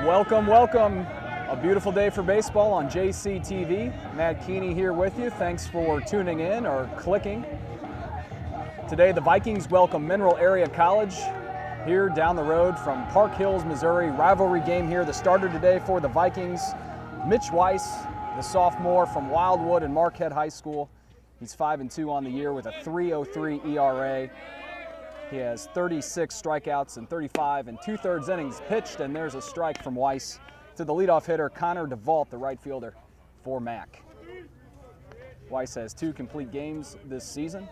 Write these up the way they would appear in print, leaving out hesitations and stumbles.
Welcome. A beautiful day for baseball on JCTV. Matt Keeney here with you. Thanks for tuning in or clicking. Today the Vikings welcome Mineral Area College here down the road from Park Hills, Missouri. Rivalry game here. The starter today for the Vikings, Mitch Weiss, the sophomore from Wildwood and Marquette High School. He's 5-2 on the year with a 3.03 ERA. He has 36 strikeouts and 35 2/3 innings pitched, and there's a strike from Weiss to the leadoff hitter, Connor DeVault, the right fielder for Mac. Weiss has 2 complete games this season.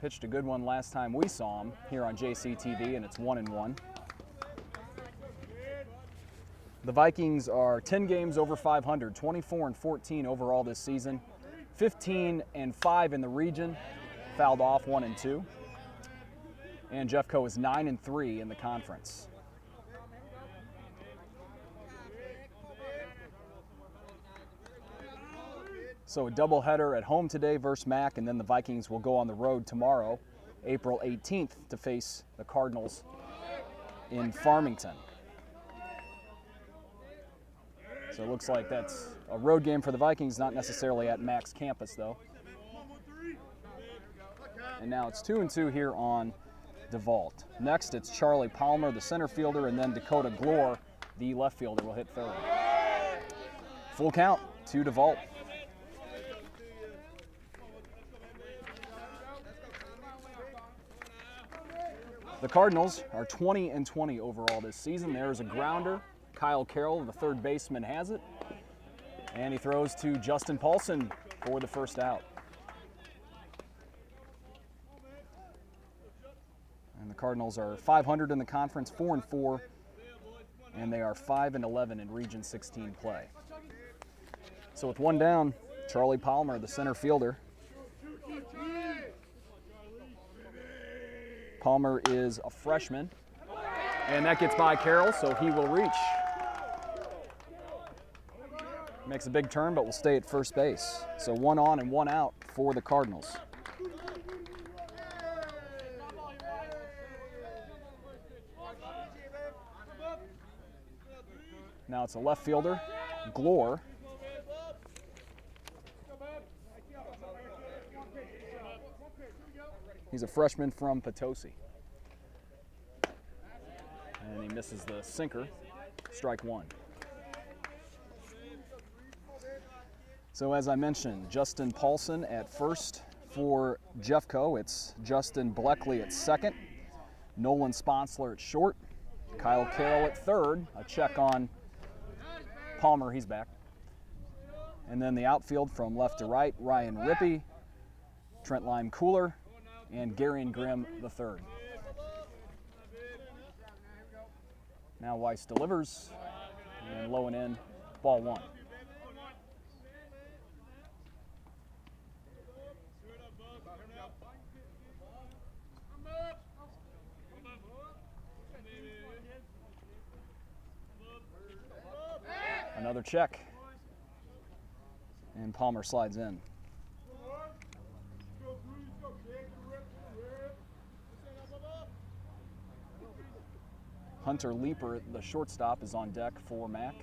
Pitched a good one last time we saw him here on JCTV, and it's 1-1. The Vikings are 10 games over 500, 24-14 overall this season, 15-5 in the region, fouled off 1-2. And Jeffco is 9-3 in the conference. So a doubleheader at home today versus Mac, and then the Vikings will go on the road tomorrow, April 18th, to face the Cardinals in Farmington. So it looks like that's a road game for the Vikings, not necessarily at Mac's campus though. And now it's 2-2 here on DeVault. Next, it's Charlie Palmer, the center fielder, and then Dakota Glore, the left fielder, will hit third. Full count to DeVault. The Cardinals are 20-20 overall this season. There's a grounder. Kyle Carroll, the third baseman, has it. And he throws to Justin Paulson for the first out. And the Cardinals are 500 in the conference, 4-4, and they are 5-11 in Region 16 play. So with one down, Charlie Palmer, the center fielder. Palmer is a freshman, and that gets by Carroll, so he will reach. Makes a big turn, but will stay at first base. So 1 on and 1 out for the Cardinals. Now it's a left fielder, Glore. He's a freshman from Potosi. And he misses the sinker, strike 1. So as I mentioned, Justin Paulson at first for Jeffco. It's Justin Bleckley at second, Nolan Sponsler at short, Kyle Carroll at third, a check on Palmer, he's back. And then the outfield from left to right, Ryan Rippey, Trent Lime Cooler, and Garion Grimm the third. Now Weiss delivers, and low and in, ball 1. Another check, and Palmer slides in. Hunter Leeper, the shortstop, is on deck for Mac.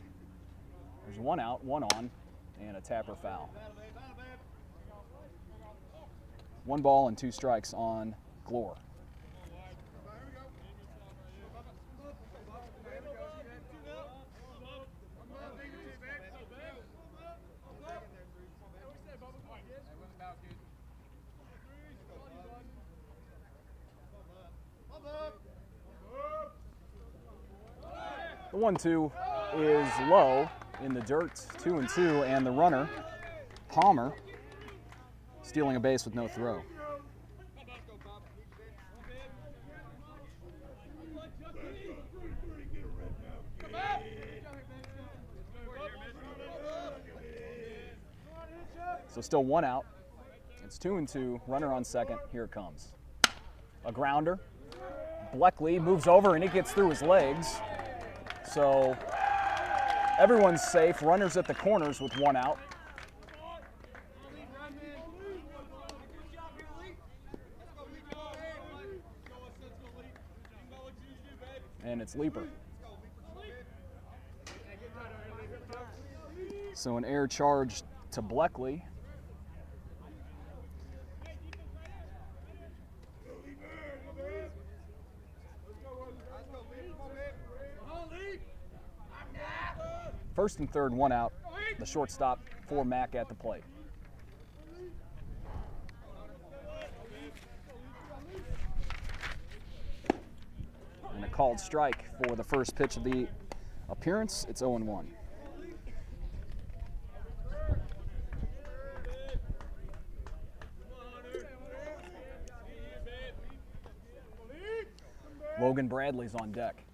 There's 1 out, 1 on, and a tapper foul. 1 ball and 2 strikes on Glore. The 1-2 is low in the dirt, 2-2, and the runner, Palmer, stealing a base with no throw. So still 1 out. It's 2-2, runner on second, here it comes. A grounder. Bleckley moves over and he gets through his legs. So everyone's safe. Runners at the corners with 1 out. And it's Leeper. So an air charge to Bleckley. First and third, one out. The shortstop for Mack at the plate. And a called strike for the first pitch of the appearance. It's 0-1. Logan Bradley's on deck.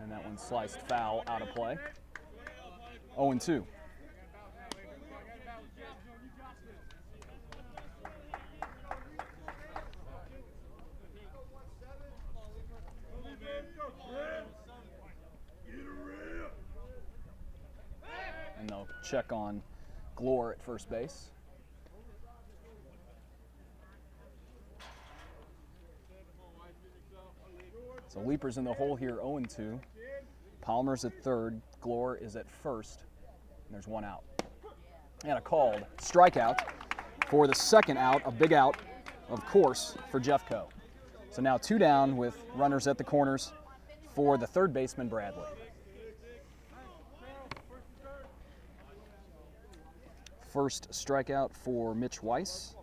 And that one sliced foul out of play. 0-2. And they'll check on Glore at first base. So Leaper's in the hole here, 0-2. Palmer's at third. Glore is at first. And there's one out. And a called strikeout for the second out, a big out, of course, for Jeffco. So now 2 down with runners at the corners for the third baseman, Bradley. First strikeout for Mitch Weiss.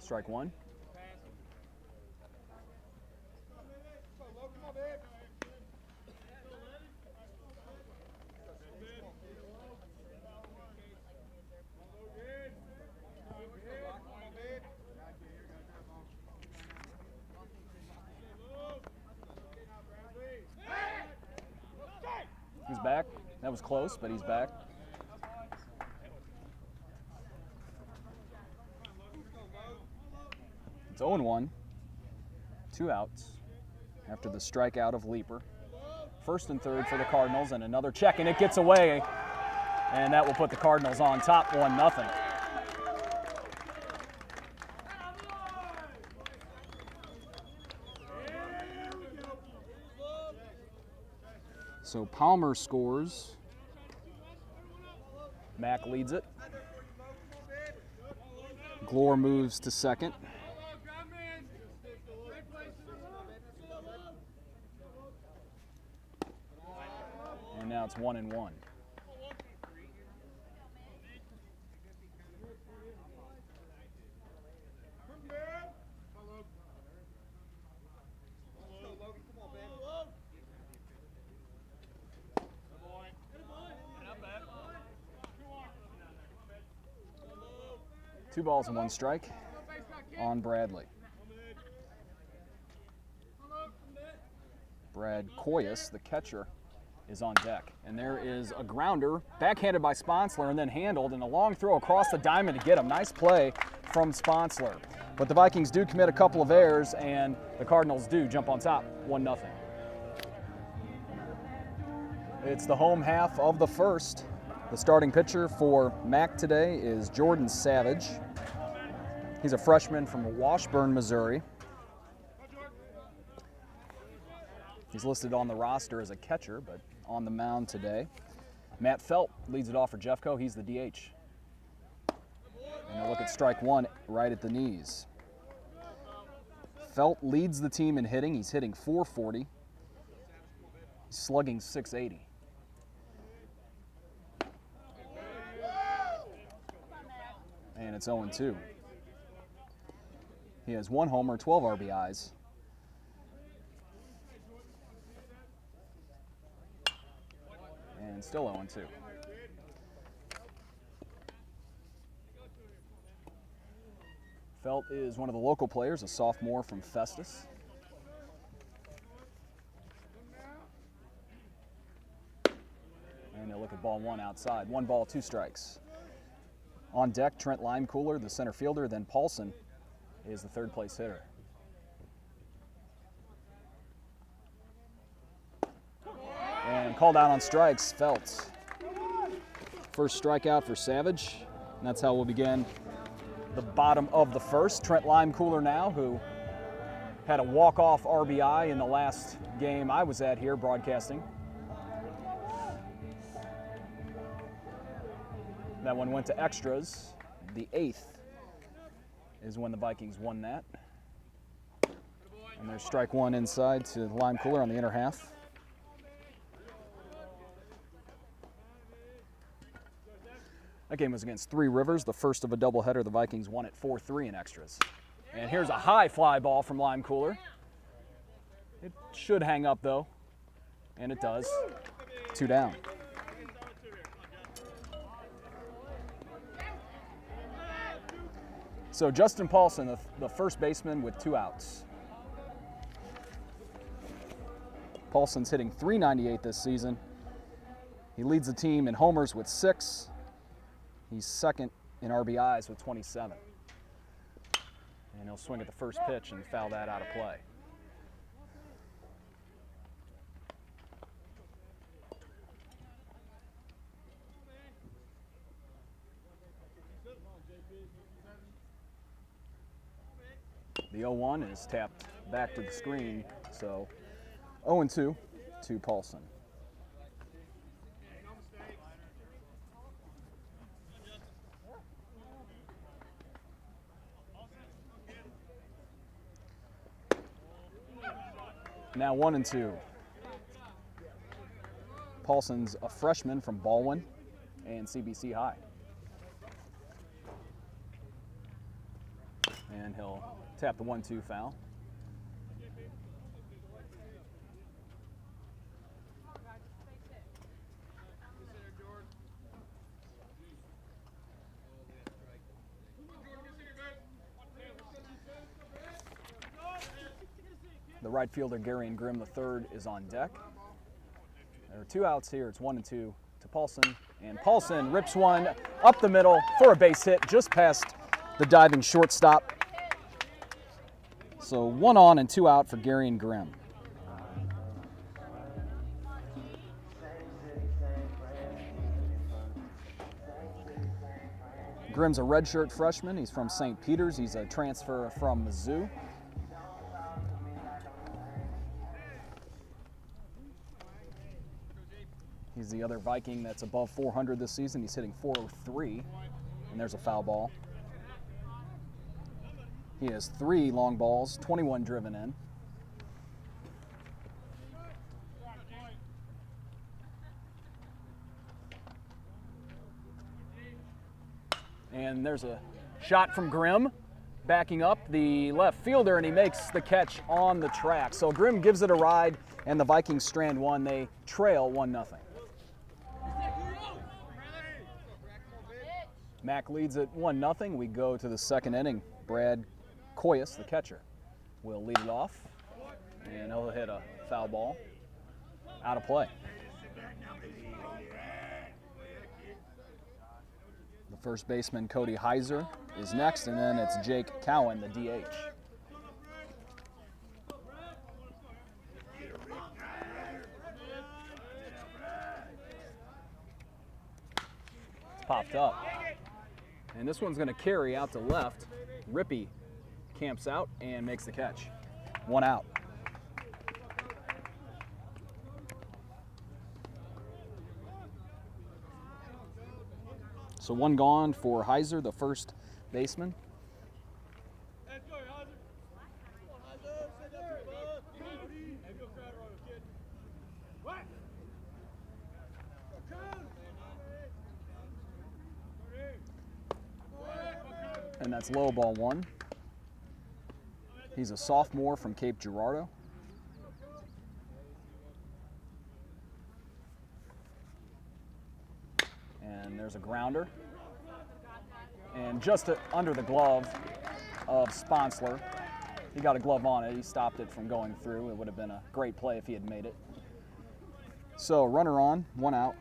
Strike one. He's back. That was close, but he's back. It's 0-1, 2 outs after the strikeout of Leaper. First and third for the Cardinals, and another check, and it gets away, and that will put the Cardinals on top 1-0. So Palmer scores. Mack leads it. Glore moves to second. And now it's 1-1. Two balls and one strike on Bradley. Brad Koyas, the catcher, is on deck. And there is a grounder, backhanded by Sponsler and then handled, and a long throw across the diamond to get him. Nice play from Sponsler. But the Vikings do commit a couple of errors, and the Cardinals do jump on top 1-0. It's the home half of the first. The starting pitcher for Mack today is Jordan Savage. He's a freshman from Washburn, Missouri. He's listed on the roster as a catcher, but on the mound today. Matt Felt leads it off for Jeffco. He's the DH. And a look at strike one right at the knees. Felt leads the team in hitting. He's hitting .440. He's slugging .680. And it's 0-2. He has 1 homer, 12 RBIs. And still 0-2. Felt is one of the local players, a sophomore from Festus. And they'll look at ball one outside. 1 ball, 2 strikes. On deck, Trent Limecooler, the center fielder, then Paulson is the third place hitter. And called out on strikes, Felt. First strikeout for Savage, and that's how we'll begin the bottom of the first. Trent Limecooler now, who had a walk-off RBI in the last game I was at here broadcasting. That one went to extras. The 8th is when the Vikings won that. And there's strike one inside to Limecooler on the inner half. That game was against Three Rivers, the first of a doubleheader. The Vikings won it 4-3 in extras. And here's a high fly ball from Limecooler. It should hang up though, and it does. 2 down. So Justin Paulson, the first baseman with 2 outs. Paulson's hitting .398 this season. He leads the team in homers with 6. He's second in RBIs with 27. And he'll swing at the first pitch and foul that out of play. The 0-1 is tapped back to the screen, so 0-2 to Paulson. Now 1-2. Paulson's a freshman from Baldwin and CBC High. And he'll tap the 1-2 foul. The right fielder, Gary and Grimm III, is on deck. There are 2 outs here. It's 1-2 to Paulson. And Paulson rips one up the middle for a base hit just past the diving shortstop. So 1 on and 2 out for Gary and Grimm. Grimm's a redshirt freshman. He's from St. Peter's. He's a transfer from Mizzou. He's the other Viking that's above 400 this season. He's hitting .403, and there's a foul ball. He has 3 long balls, 21 driven in. And there's a shot from Grimm, backing up the left fielder, and he makes the catch on the track. So Grimm gives it a ride, and the Vikings strand one. They trail 1-0. Mac leads at 1-0. We go to the second inning. Brad Koyas, the catcher, will lead it off, and he'll hit a foul ball out of play. The first baseman, Cody Heiser, is next, and then it's Jake Cowan, the DH. It's popped up. And this one's going to carry out to left. Rippey camps out and makes the catch. 1 out. So 1 gone for Heiser, the first baseman. And that's low ball 1. He's a sophomore from Cape Girardeau. And there's a grounder. And just under the glove of Sponsler. He got a glove on it. He stopped it from going through. It would have been a great play if he had made it. So runner on, 1 out.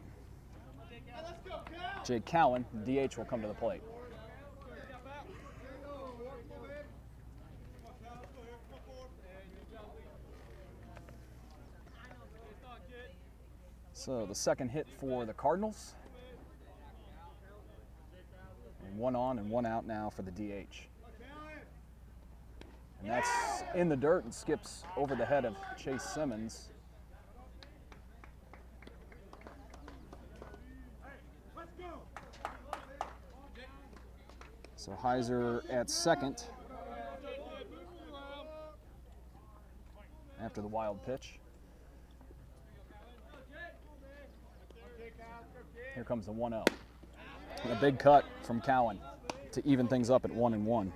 Jake Cowan, DH, will come to the plate. So the second hit for the Cardinals. One on and one out now for the DH. And that's in the dirt and skips over the head of Chase Simmons. So Heiser at second after the wild pitch. Here comes the 1-0. And a big cut from Cowan to even things up at 1-1.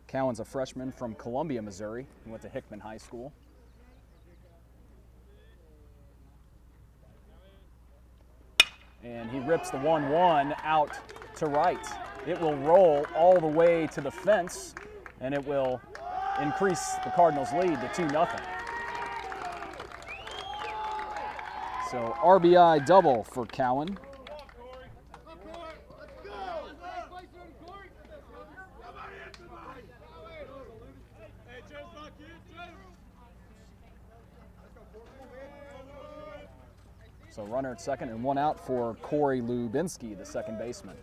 Cowan's a freshman from Columbia, Missouri. He went to Hickman High School. And he rips the 1-1 out to right. It will roll all the way to the fence, and it will increase the Cardinals' lead to 2-0. So RBI double for Cowan. So runner at second and one out for Corey Lubinski, the second baseman,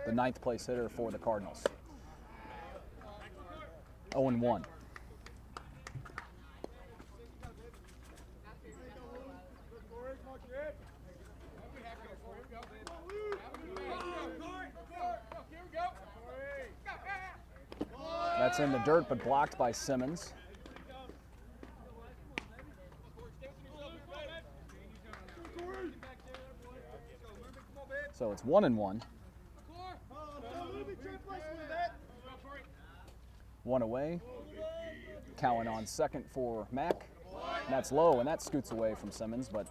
the ninth place hitter for the Cardinals. 0-1. That's in the dirt, but blocked by Simmons. So it's 1-1. One away. Cowan on second for Mack. And that's low, and that scoots away from Simmons, but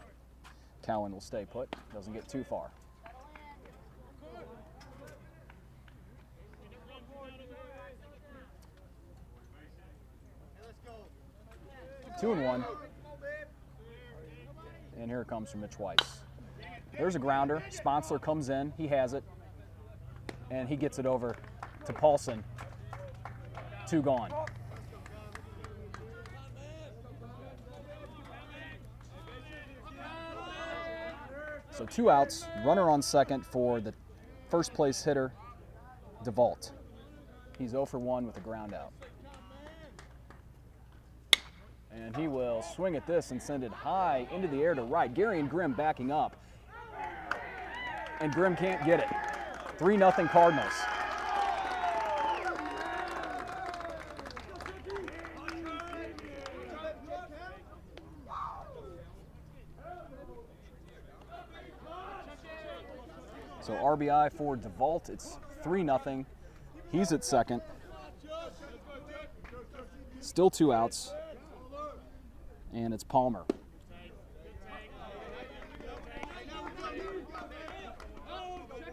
Cowan will stay put. Doesn't get too far. Two and one. And here it comes from Mitch Weiss. There's a grounder. Sponsler comes in. He has it. And he gets it over to Paulson. 2 gone. So 2 outs. Runner on second for the first place hitter, DeVault. He's 0 for 1 with a ground out. And he will swing at this and send it high into the air to right. Gary and Grimm backing up. And Grimm can't get it. 3-0 Cardinals. So RBI for DeVault. It's 3-0. He's at second. Still 2 outs. And it's Palmer.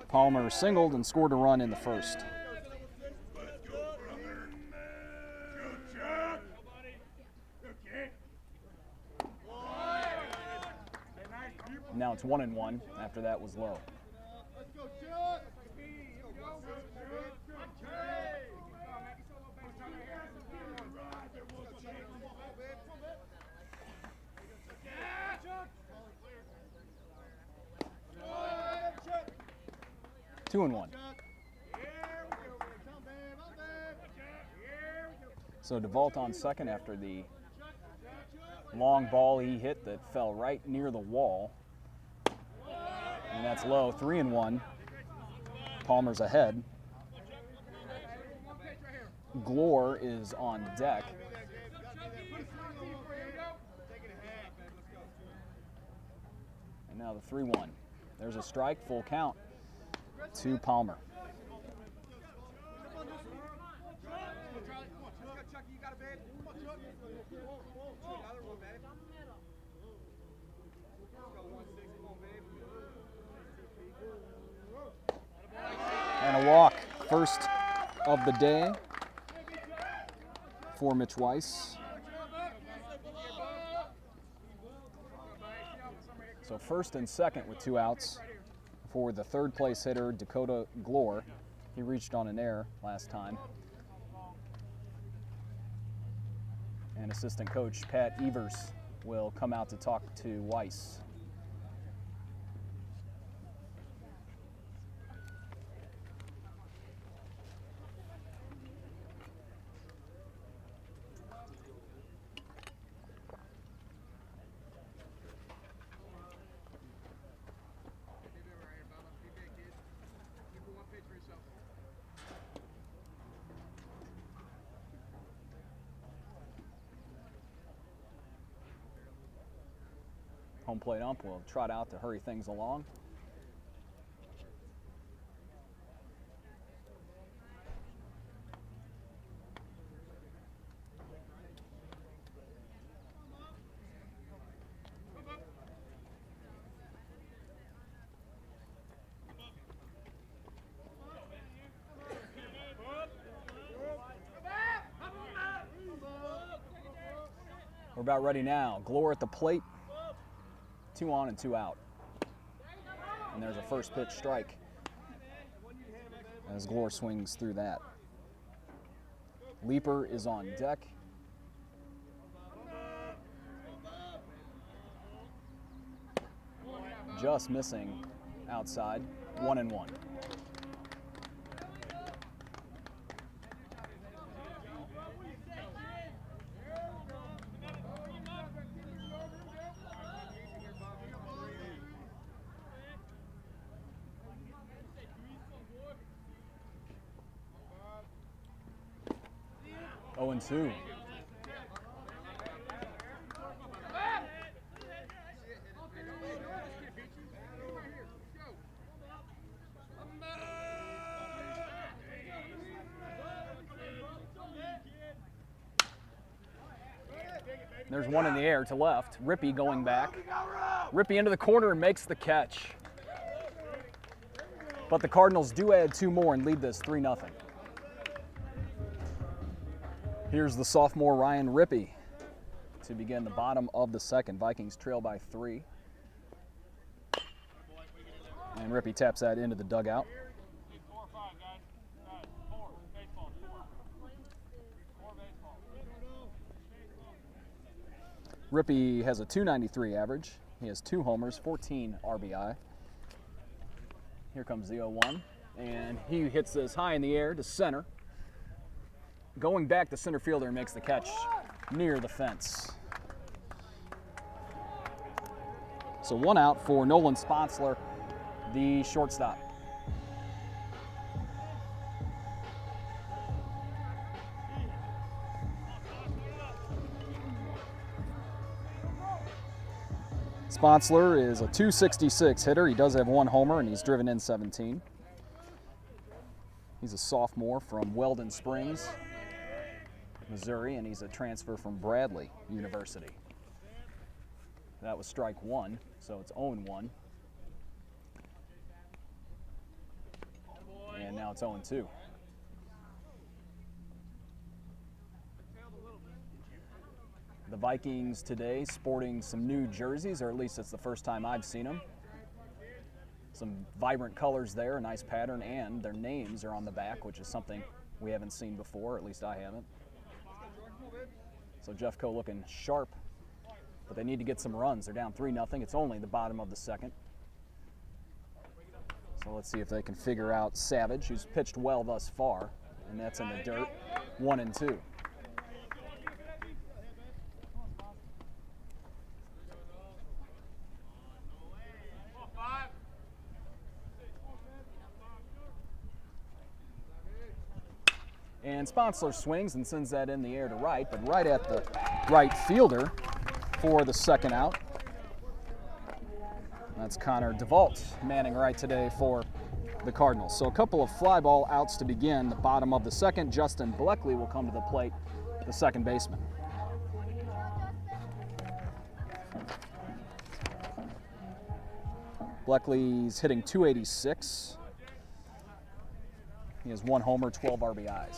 Palmer singled and scored a run in the first. Now it's 1-1. After that was low. Two and one. So DeVault on second after the long ball he hit that fell right near the wall. And that's low. 3-1. Palmer's ahead. Glore is on deck. And now the 3-1. There's a strike, full count to Palmer. And a walk, first of the day for Mitch Weiss. So first and second with 2 outs for the third place hitter, Dakota Glore. He reached on an error last time. And assistant coach Pat Evers will come out to talk to Weiss. Home plate ump will trot out to hurry things along. We're about ready now. Glore at the plate. 2 on and 2 out. And there's a first pitch strike as Glore swings through that. Leaper is on deck. Just missing outside. 1-1. Oh, and 2. There's one in the air to left. Rippey going back. Rippey into the corner and makes the catch. But the Cardinals do add 2 more and lead this 3-0. Here's the sophomore Ryan Rippey to begin the bottom of the second. Vikings trail by 3. And Rippey taps that into the dugout. Rippey has a .293 average. He has 2 homers, 14 RBI. Here comes the 0-1, and he hits this high in the air to center. Going back, the center fielder makes the catch near the fence. So 1 out for Nolan Sponsler, the shortstop. Sponsler is a .266 hitter. He does have 1 homer, and he's driven in 17. He's a sophomore from Weldon Springs, Missouri, and he's a transfer from Bradley University. That was strike 1, so it's 0-1. And now it's 0-2. The Vikings today sporting some new jerseys, or at least it's the first time I've seen them. Some vibrant colors there, a nice pattern, and their names are on the back, which is something we haven't seen before, or at least I haven't. So Jeffco looking sharp, but they need to get some runs. They're down 3-0. It's only the bottom of the second. So let's see if they can figure out Savage, who's pitched well thus far, and that's in the dirt. 1-2. And Sponsler swings and sends that in the air to right, but right at the right fielder for the second out. That's Connor DeVault manning right today for the Cardinals. So a couple of fly ball outs to begin the bottom of the second. Justin Bleckley will come to the plate, the second baseman. Bleckley's hitting .286. He has 1 homer, 12 RBIs.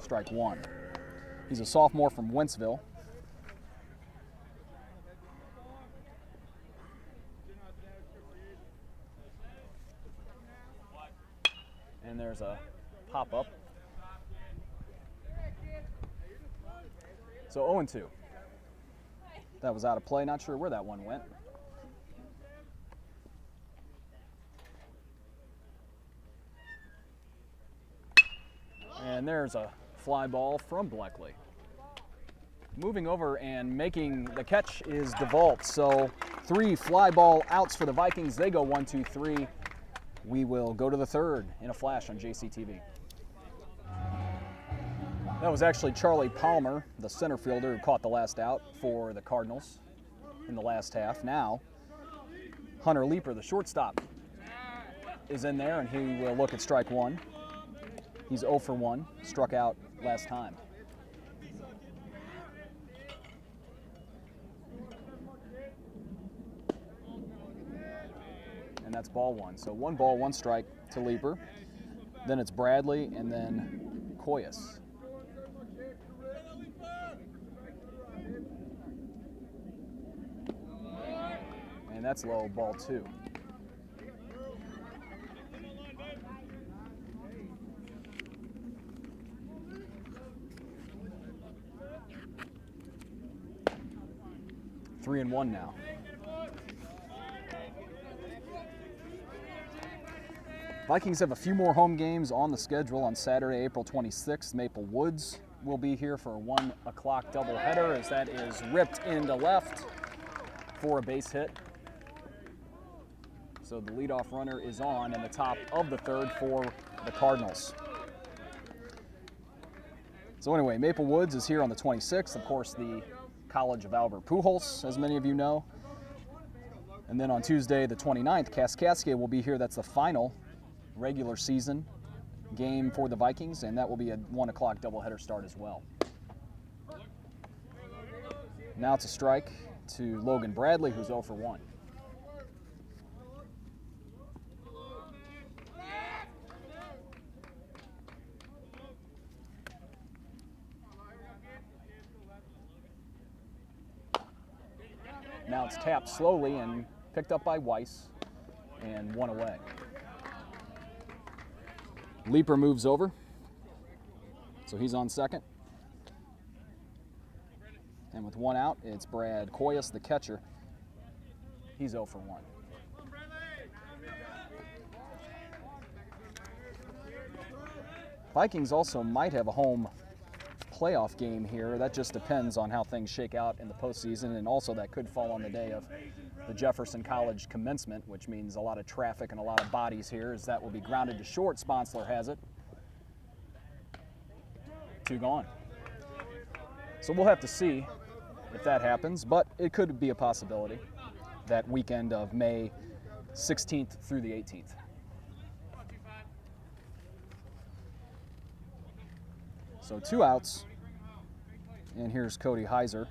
Strike 1. He's a sophomore from Wentzville. And there's a pop-up. So 0-2. That was out of play. Not sure where that one went. And there's a fly ball from Bleckley. Moving over and making the catch is DeVault. So 3 fly ball outs for the Vikings. They go 1, 2, 3. We will go to the third in a flash on JCTV. That was actually Charlie Palmer, the center fielder, who caught the last out for the Cardinals. in the last half. Now, Hunter Leeper, the shortstop, is in there, and he will look at strike one. He's 0 for 1, struck out last time. And that's ball one. So 1 ball, 1 strike to Leeper. Then it's Bradley, and then Koyas. And that's low, ball 2. Three and 1 now. Vikings have a few more home games on the schedule. On Saturday, April 26th, Maple Woods will be here for a 1 o'clock doubleheader, as that is ripped into left for a base hit. So the leadoff runner is on in the top of the 3rd for the Cardinals. So anyway, Maple Woods is here on the 26th. Of course, the College of Albert Pujols, as many of you know. And then on Tuesday, the 29th, Kaskaskia will be here. That's the final regular season game for the Vikings, and that will be a 1 o'clock doubleheader start as well. Now it's a strike to Logan Bradley, who's 0 for 1. Now it's tapped slowly and picked up by Weiss and 1 away. Leeper moves over, so he's on second. And with 1 out, it's Brad Koyas, the catcher. He's 0 for 1. Vikings also might have a home playoff game here. That just depends on how things shake out in the postseason, and also that could fall on the day of the Jefferson College commencement, which means a lot of traffic and a lot of bodies here, as that will be grounded to short. Sponsler has it. 2 gone. So we'll have to see if that happens, but it could be a possibility that weekend of May 16th through the 18th. So 2 outs, and here's Cody Heiser.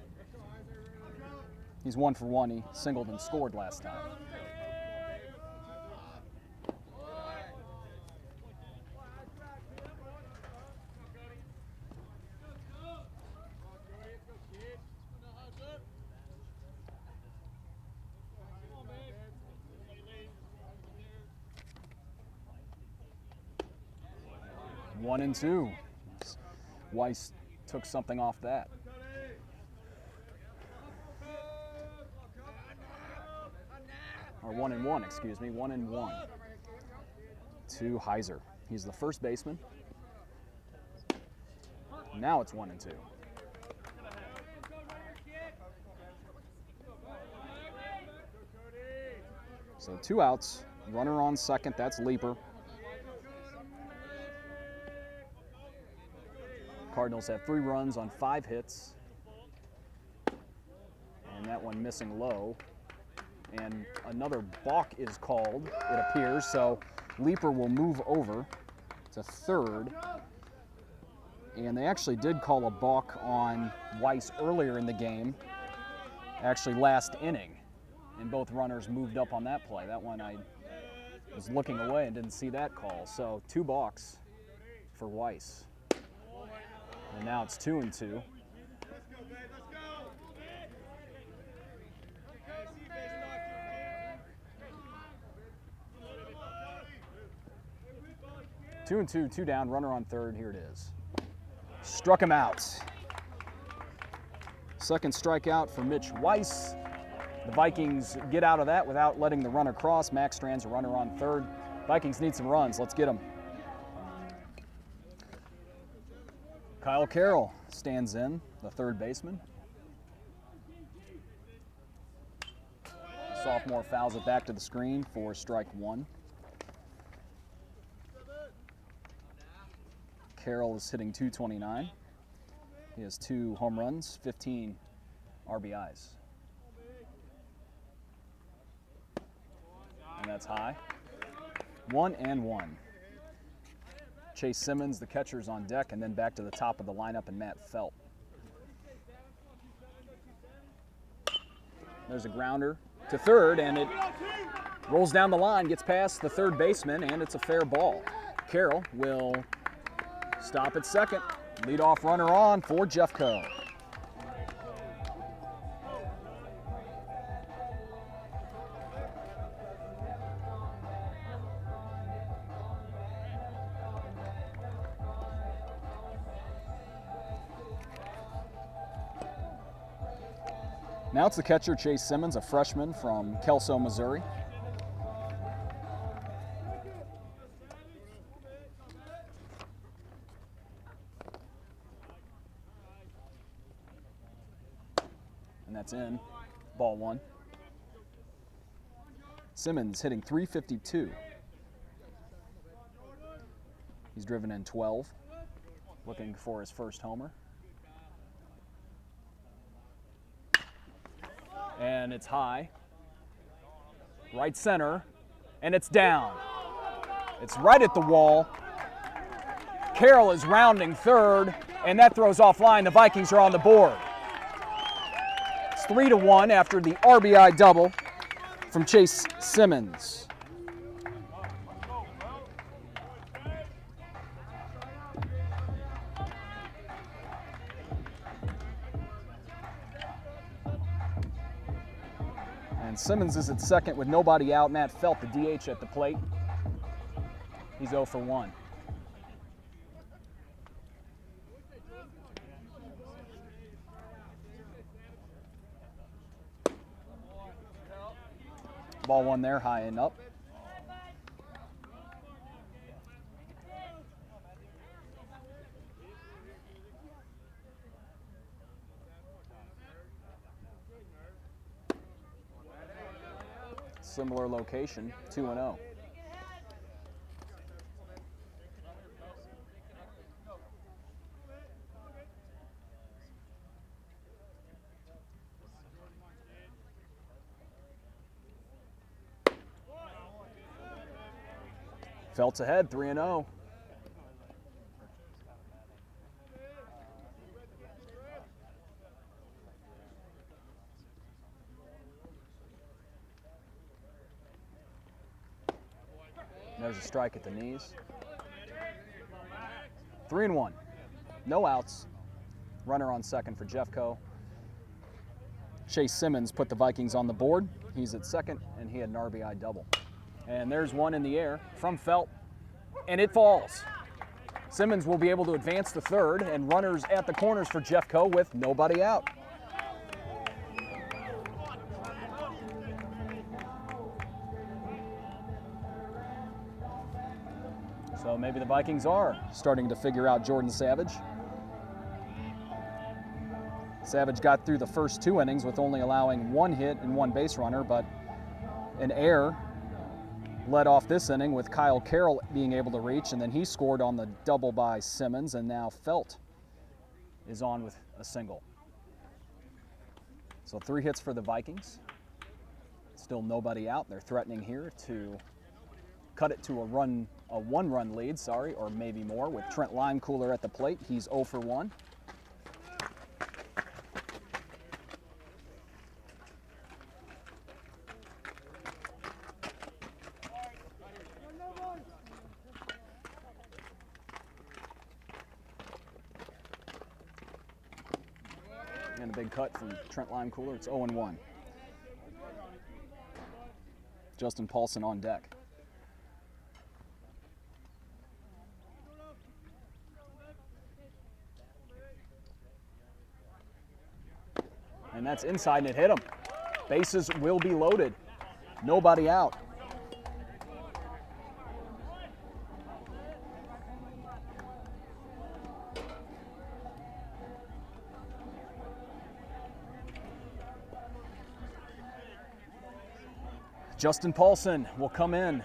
He's 1 for 1. He singled and scored last time. One and 2. Weiss took something off that. Or 1 and 1, excuse me, 1 and 1 to Heiser. He's the first baseman. Now it's 1 and 2. So 2 outs, runner on second, that's Leeper. Cardinals have 3 runs on 5 hits. And that one missing low. And another balk is called, it appears. So Leeper will move over to third. And they actually did call a balk on Weiss earlier in the game, actually last inning. And both runners moved up on that play. That one I was looking away and didn't see that call. So 2 balks for Weiss. And now it's 2 and 2. Two and 2, 2 down, runner on third. Here it is. Struck him out. Second strikeout for Mitch Weiss. The Vikings get out of that without letting the runner cross. Max Strand's a runner on third. Vikings need some runs. Let's get them. Kyle Carroll stands in, the third baseman. Sophomore fouls it back to the screen for strike 1. Carroll is hitting .229. He has 2 home runs, 15 RBIs. And that's high. 1-1. Chase Simmons, the catcher's on deck, and then back to the top of the lineup, and Matt Felt. There's a grounder to third, and it rolls down the line, gets past the third baseman, and it's a fair ball. Carroll will stop at second. Leadoff runner on for Jeffco. Now it's the catcher, Chase Simmons, a freshman from Kelso, Missouri. And that's in. Ball one. Simmons hitting .352. He's driven in 12, looking for his first homer. And it's high, right center, and it's down. It's right at the wall. Carroll is rounding third, and that throws offline. The Vikings are on the board. It's 3-1 after the RBI double from Chase Simmons. Simmons is at second with nobody out. Matt Felt, the DH, at the plate. He's 0 for 1. Ball one there, high and up. Similar location, 2-0. Felt's ahead, 3-0. There's a strike at the knees. 3-1. No outs. Runner on second for Jeffco. Chase Simmons put the Vikings on the board. He's at second, and he had an RBI double. And there's one in the air from Felt, and it falls. Simmons will be able to advance to third, and runners at the corners for Jeffco with nobody out. So maybe the Vikings are starting to figure out Jordan Savage. Savage got through the first 2 innings with only allowing 1 hit and 1 base runner, but an error led off this inning with Kyle Carroll being able to reach, and then he scored on the double by Simmons, and now Felt is on with a single. So 3 hits for the Vikings. Still nobody out. They're threatening here to cut it to a 1-run lead, or maybe more, with Trent Limecooler at the plate. He's 0 for 1. And a big cut from Trent Limecooler. It's 0-1. Justin Paulson on deck. And that's inside, and it hit him. Bases will be loaded. Nobody out. Justin Paulson will come in.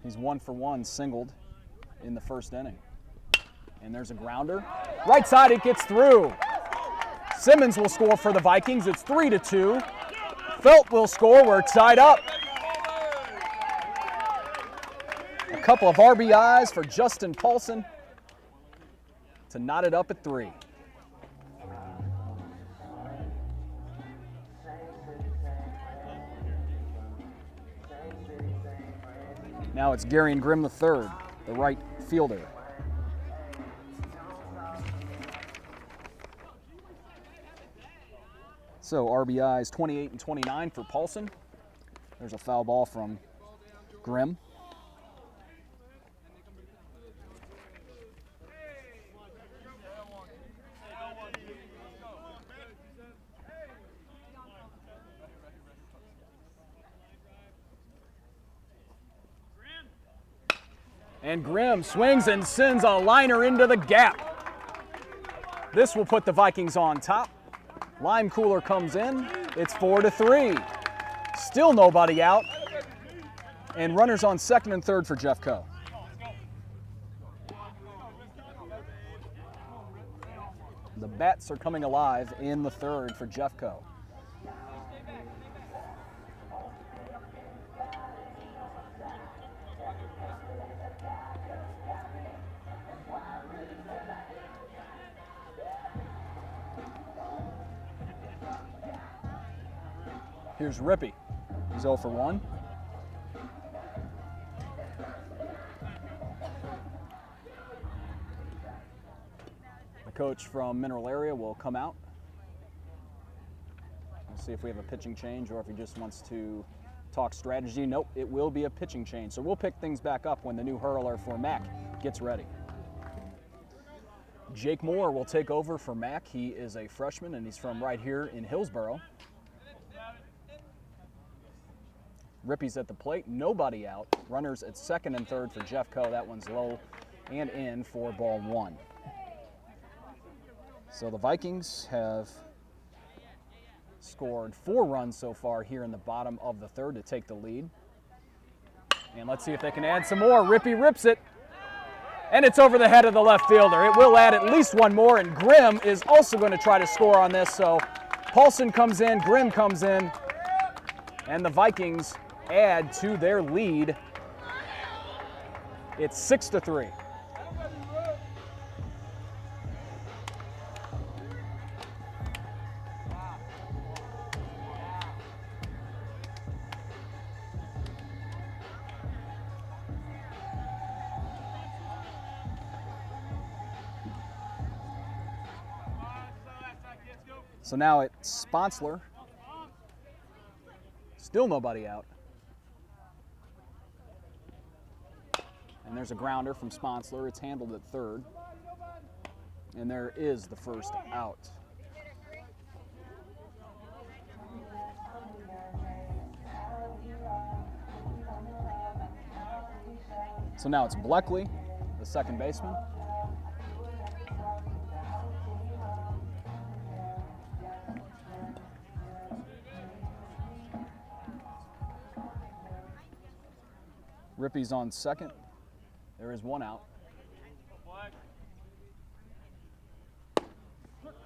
He's 1 for 1, singled in the first inning. And there's a grounder. Right side, it gets through. Simmons will score for the Vikings. It's 3-2. Felt will score. We're tied up. A couple of RBIs for Justin Paulson to knot it up at 3. Now it's Gary and Grimm III, the right fielder. So RBIs 28 and 29 for Paulson. There's a foul ball from Grimm. And Grimm swings and sends a liner into the gap. This will put the Vikings on top. Lime cooler comes in. It's 4-3. Still nobody out. And runners on second and third for Jeffco. The bats are coming alive in the third for Jeffco. Here's Rippey. He's 0 for 1. The coach from Mineral Area will come out. We'll see if we have a pitching change or if he just wants to talk strategy. Nope, it will be a pitching change. So we'll pick things back up when the new hurler for Mac gets ready. Jake Moore will take over for Mac. He is a freshman and he's from right here in Hillsboro. Rippey's at the plate, nobody out. Runners at second and third for Jeffco. That one's low and in for ball 1. So the Vikings have scored 4 runs so far here in the bottom of the third to take the lead. And let's see if they can add some more. Rippey rips it, and it's over the head of the left fielder. It will add at least one more, and Grimm is also going to try to score on this. So Paulson comes in, Grimm comes in, and the Vikings add to their lead. It's 6-3. So now it's Sponsler. Still nobody out. And there's a grounder from Sponsler. It's handled at third. And there is the first out. So now it's Bleckley, the second baseman. Rippey's on second. There is one out.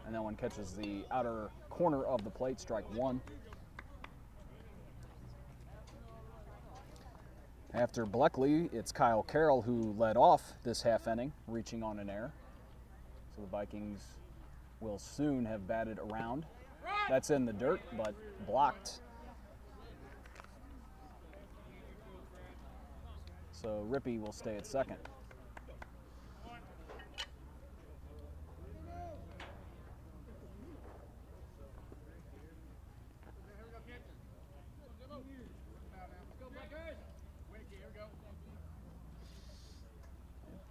And that one catches the outer corner of the plate, strike 1. After Bleckley, it's Kyle Carroll who led off this half inning, reaching on an error. So the Vikings will soon have batted around. That's in the dirt, but blocked. So Rippey will stay at second.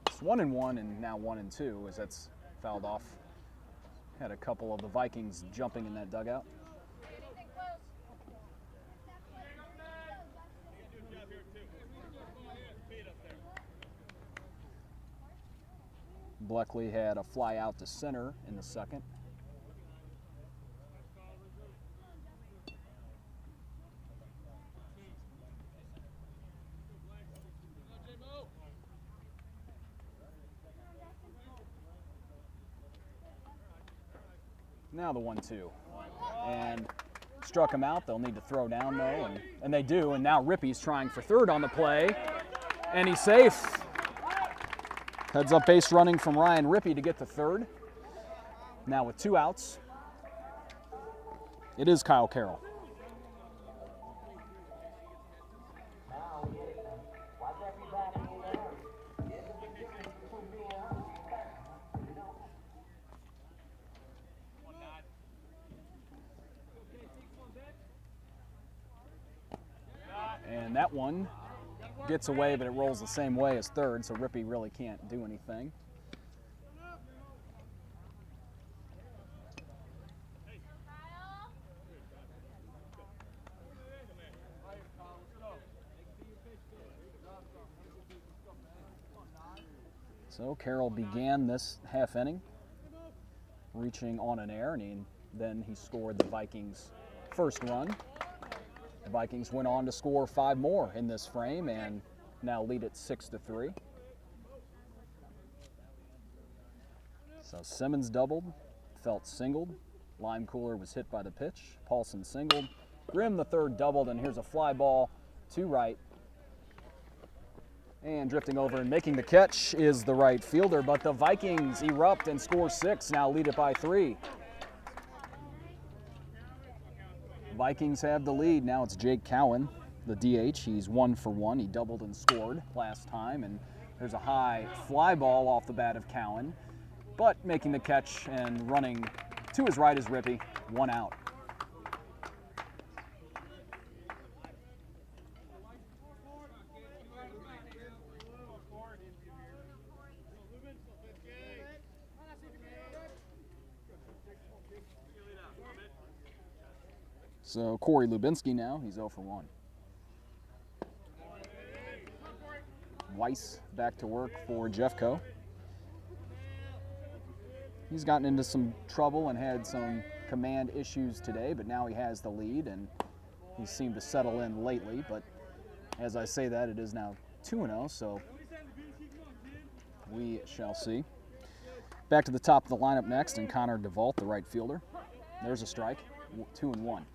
It's 1-1 and now 1-2 as that's fouled off. Had a couple of the Vikings jumping in that dugout. Bleckley had a fly out to center in the second. Now the 1-2. And struck him out. They'll need to throw down, though, and they do. And now Rippey's trying for third on the play, and he's safe. Heads up base running from Ryan Rippey to get to third. Now with 2 outs, it is Kyle Carroll. And that one gets away, but it rolls the same way as third, so Rippey really can't do anything. So Carroll began this half inning reaching on an error, and then he scored the Vikings' first run. The Vikings went on to score 5 more in this frame and now lead it 6-3. So Simmons doubled, Felt singled, Lime Cooler was hit by the pitch, Paulson singled, Grimm the third doubled, and here's a fly ball to right. And drifting over and making the catch is the right fielder, but the Vikings erupt and score 6, now lead it by 3. Vikings have the lead. Now it's Jake Cowan, the DH. He's 1 for 1. He doubled and scored last time, and there's a high fly ball off the bat of Cowan, but making the catch and running to his right is Rippey, 1 out. So Corey Lubinsky now, he's 0 for 1. Weiss back to work for Jeffco. He's gotten into some trouble and had some command issues today, but now he has the lead and he seemed to settle in lately. But as I say that, it is now 2-0, so we shall see. Back to the top of the lineup next, and Connor DeVault, the right fielder. There's a strike, 2-1.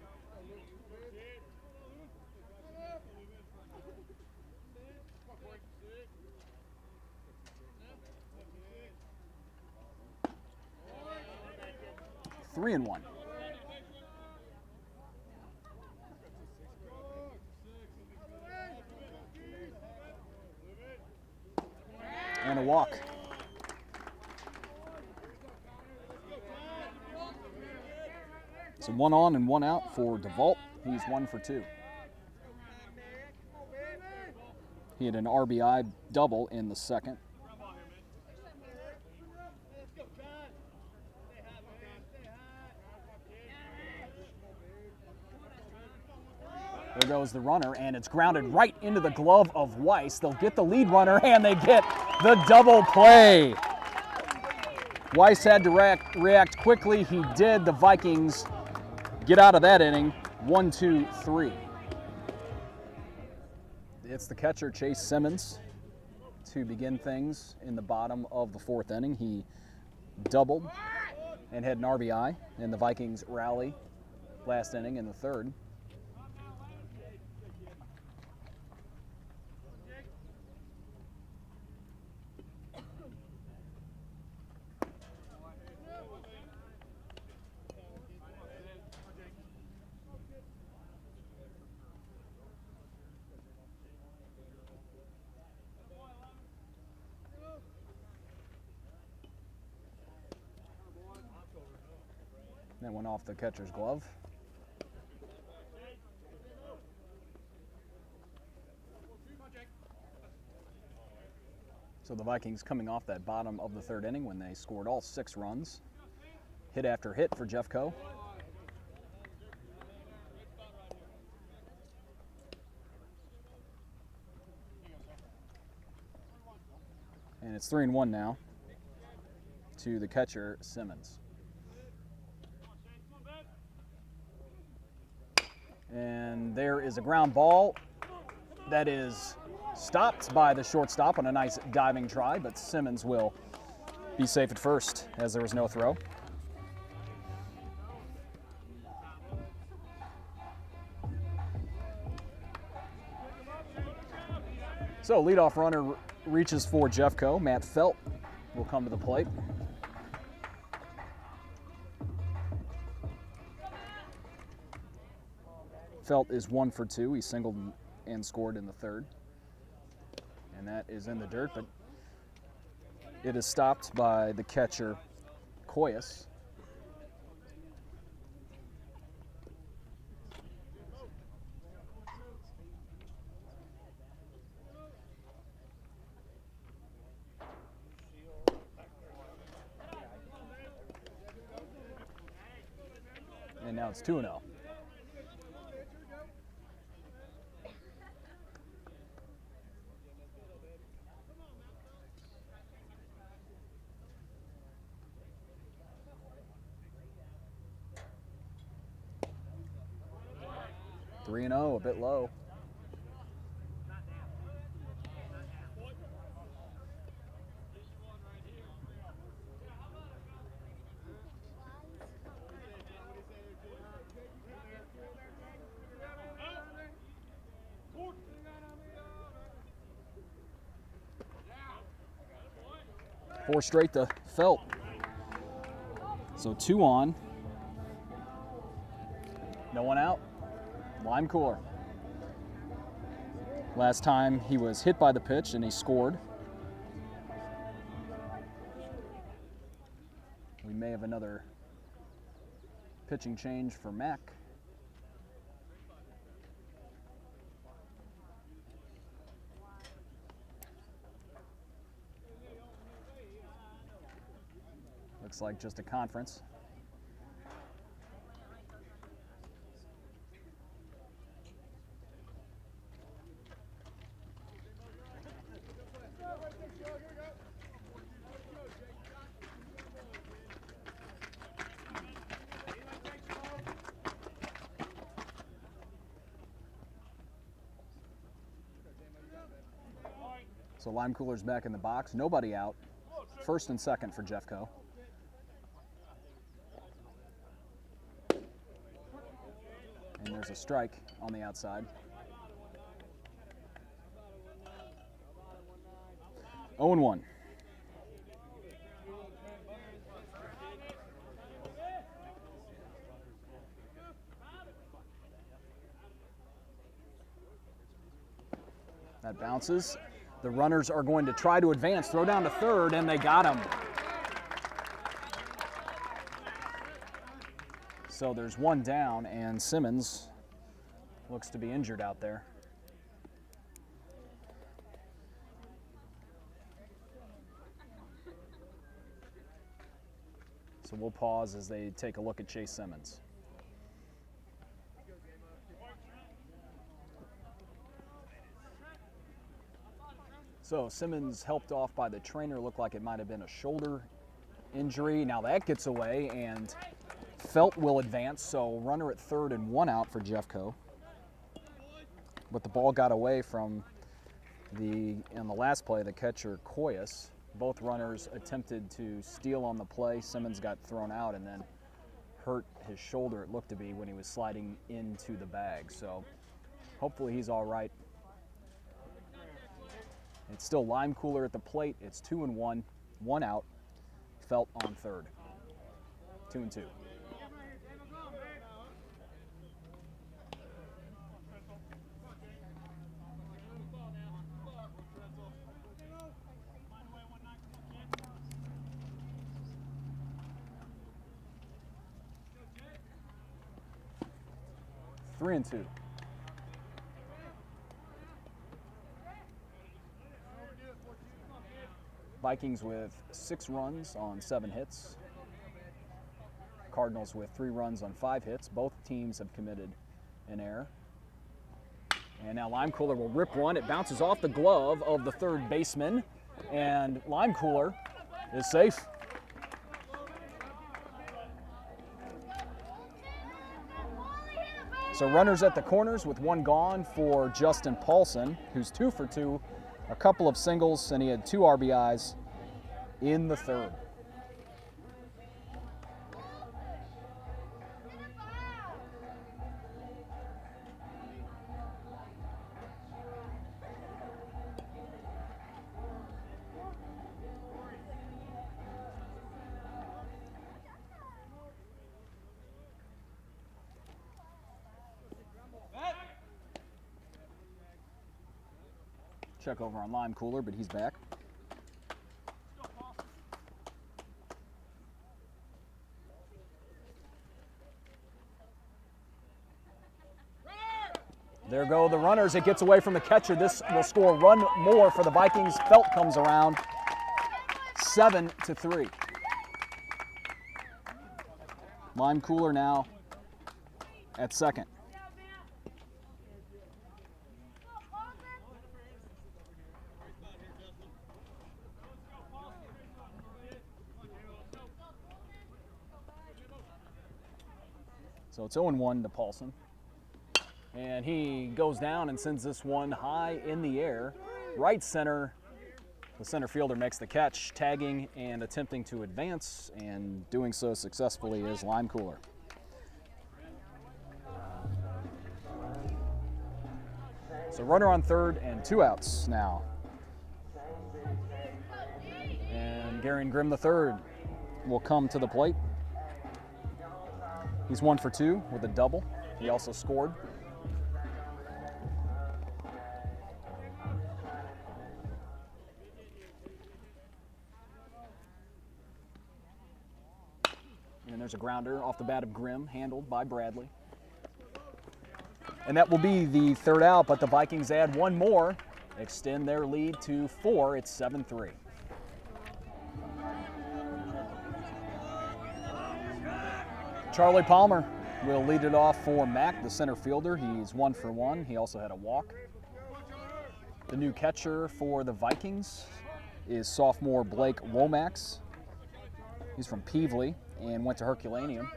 Three and 1. And a walk. So 1 on and 1 out for DeVault. He's 1 for 2. He had an RBI double in the second. There goes the runner, and it's grounded right into the glove of Weiss. They'll get the lead runner, and they get the double play. Weiss had to react quickly. He did. The Vikings get out of that inning, 1-2-3. It's the catcher, Chase Simmons, to begin things in the bottom of the 4th inning. He doubled and had an RBI, and the Vikings rally last inning in the 3rd. That went off the catcher's glove. So the Vikings coming off that bottom of the 3rd inning when they scored all 6 runs. Hit after hit for Jeffco. And it's 3-1 now to the catcher, Simmons. And there is a ground ball that is stopped by the shortstop on a nice diving try, but Simmons will be safe at first as there was no throw. So leadoff runner reaches for Jeffco. Matt Felt will come to the plate. Felt is 1 for 2. He singled and scored in the third. And that is in the dirt, but it is stopped by the catcher, Koyas. And now it's 2-0. Three and 0, a bit low. Four straight to Felt. So 2 on. No one out. Lime cooler. Last time he was hit by the pitch and he scored. We may have another pitching change for Mac. Looks like just a conference. So Lime Cooler's back in the box. Nobody out. First and second for Jeffco. And there's a strike on the outside. 0-1. That bounces. The runners are going to try to advance, throw down to third, and they got him. So there's one down, and Simmons looks to be injured out there. So we'll pause as they take a look at Chase Simmons. So Simmons helped off by the trainer. Looked like it might have been a shoulder injury. Now that gets away, and Felt will advance. So runner at third and 1 out for Jeffco. But the ball got away from in the last play, the catcher Koyas. Both runners attempted to steal on the play. Simmons got thrown out and then hurt his shoulder, it looked to be, when he was sliding into the bag. So hopefully he's all right. It's still Lime Cooler at the plate. It's 2-1, 1 out. Felt on third. 2-2. Three and 2. Vikings with 6 runs on 7 hits. Cardinals with 3 runs on 5 hits. Both teams have committed an error. And now Lime Cooler will rip one. It bounces off the glove of the third baseman, and Lime Cooler is safe. So runners at the corners with 1 gone for Justin Paulson, who's 2 for 2, a couple of singles, and he had 2 RBIs in the third. Check over on Lime Cooler, but he's back. There go the runners. It gets away from the catcher. This will score one more for the Vikings. Felt comes around. 7-3. Lime Cooler now at second. So it's 0-1 to Paulson. And he goes down and sends this one high in the air. Right center. The center fielder makes the catch, tagging and attempting to advance, and doing so successfully is Lime Cooler. So runner on third and 2 outs now. And Garion Grimm III will come to the plate. He's 1 for 2 with a double. He also scored. And there's a grounder off the bat of Grimm, handled by Bradley. And that will be the third out, but the Vikings add one more, extend their lead to 4. It's 7-3. Charlie Palmer will lead it off for Mack, the center fielder. He's 1 for 1. He also had a walk. The new catcher for the Vikings is sophomore Blake Womax. He's from Peevely and went to Herculaneum.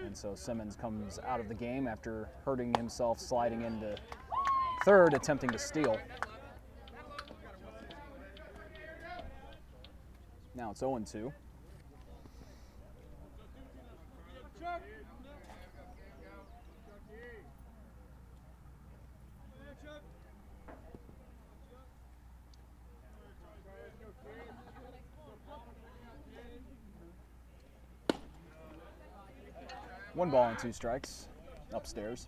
And so Simmons comes out of the game after hurting himself sliding into third, attempting to steal. Now it's 0-2. One ball and 2 strikes upstairs.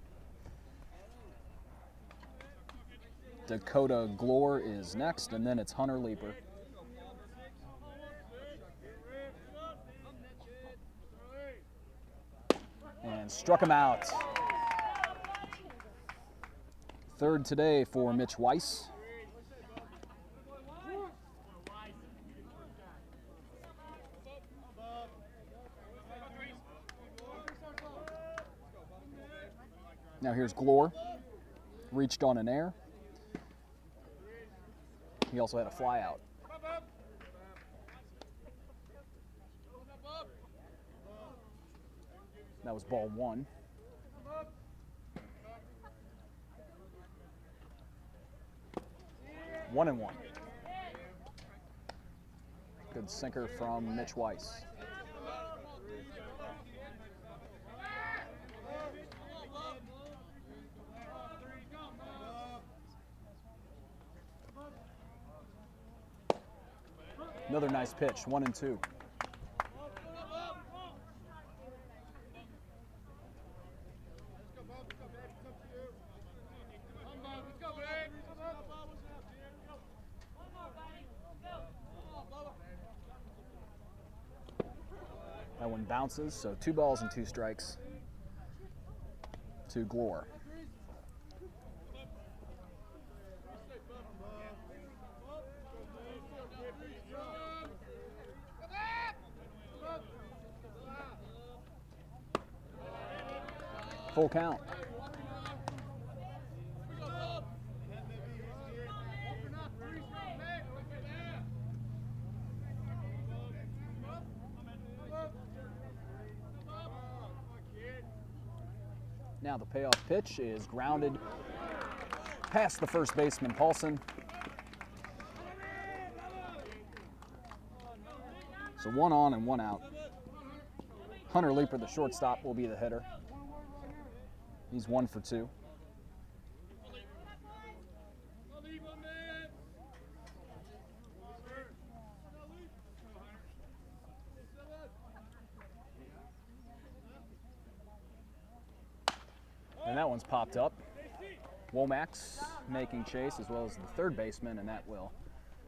Dakota Glore is next, and then it's Hunter Leeper. And struck him out. Third today for Mitch Weiss. Now here's Glore, reached on an air. He also had a fly out. That was ball 1. One and 1. Good sinker from Mitch Weiss. Another nice pitch, 1-2. That one bounces, so 2 balls and 2 strikes to Glore. Full count. Now the payoff pitch is grounded past the first baseman, Paulson. So 1 on and 1 out. Hunter Leeper, the shortstop, will be the hitter. He's 1 for 2. And that one one's popped up. Womack's making chase as well as the third baseman, and that will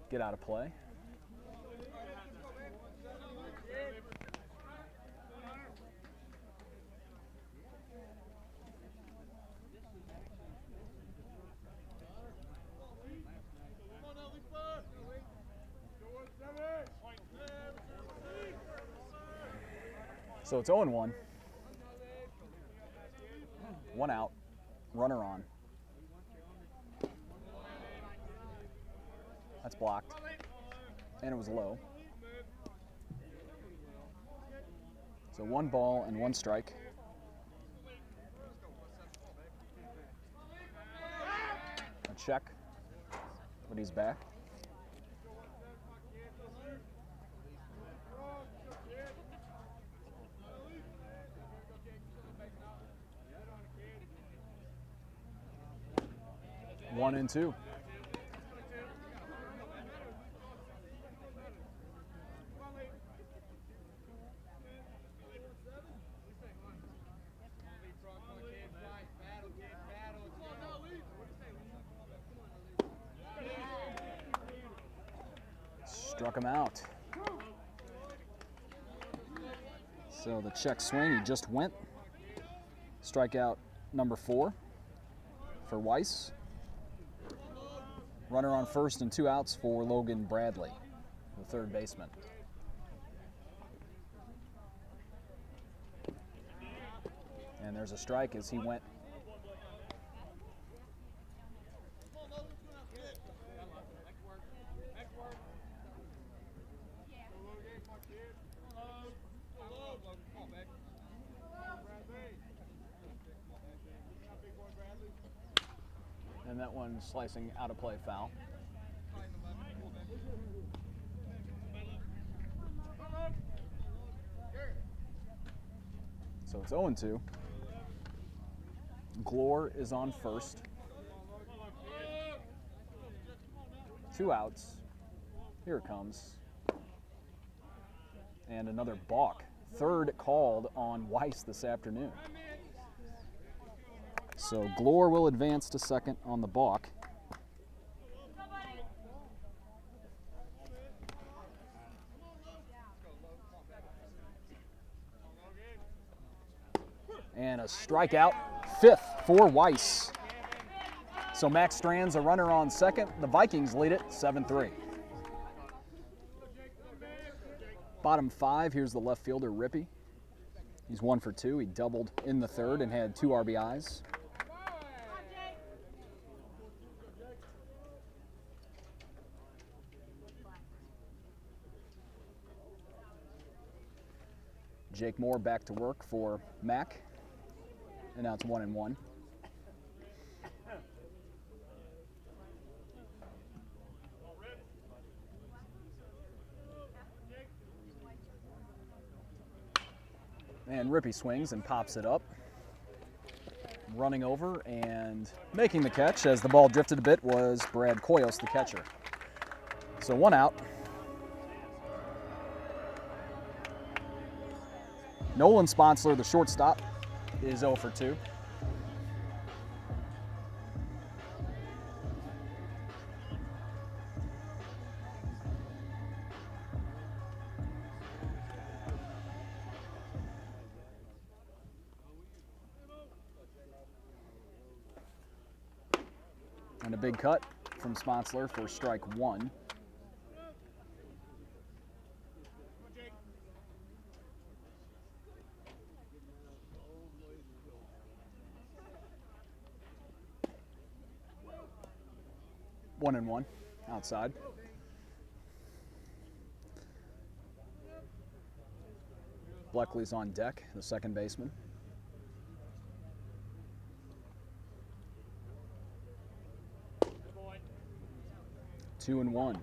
get out of play. So it's 0-1. 1 out, runner on. That's blocked, and it was low. So 1 ball and 1 strike. A check, but he's back. One and two. Struck him out. So the check swing, he just went. Strikeout number 4 for Weiss. Runner on first and 2 outs for Logan Bradley, the third baseman. And there's a strike as he went. And that one slicing out of play, foul. So it's 0-2. Glore is on first. 2 outs. Here it comes. And another balk. Third called on Weiss this afternoon. So Glore will advance to second on the balk. And a strikeout, 5th for Weiss. So Max Strand's a runner on second. The Vikings lead it 7-3. Bottom 5, here's the left fielder, Rippey. He's 1 for 2. He doubled in the third and had 2 RBIs. Jake Moore back to work for Mac. And now it's 1-1. And Rippey swings and pops it up. Running over and making the catch as the ball drifted a bit was Brad Koyos, the catcher. So 1 out. Nolan Sponsler, the shortstop, is 0 for 2. And a big cut from Sponsler for strike 1. One and one outside. Bleckley's on deck, the second baseman. Two and one.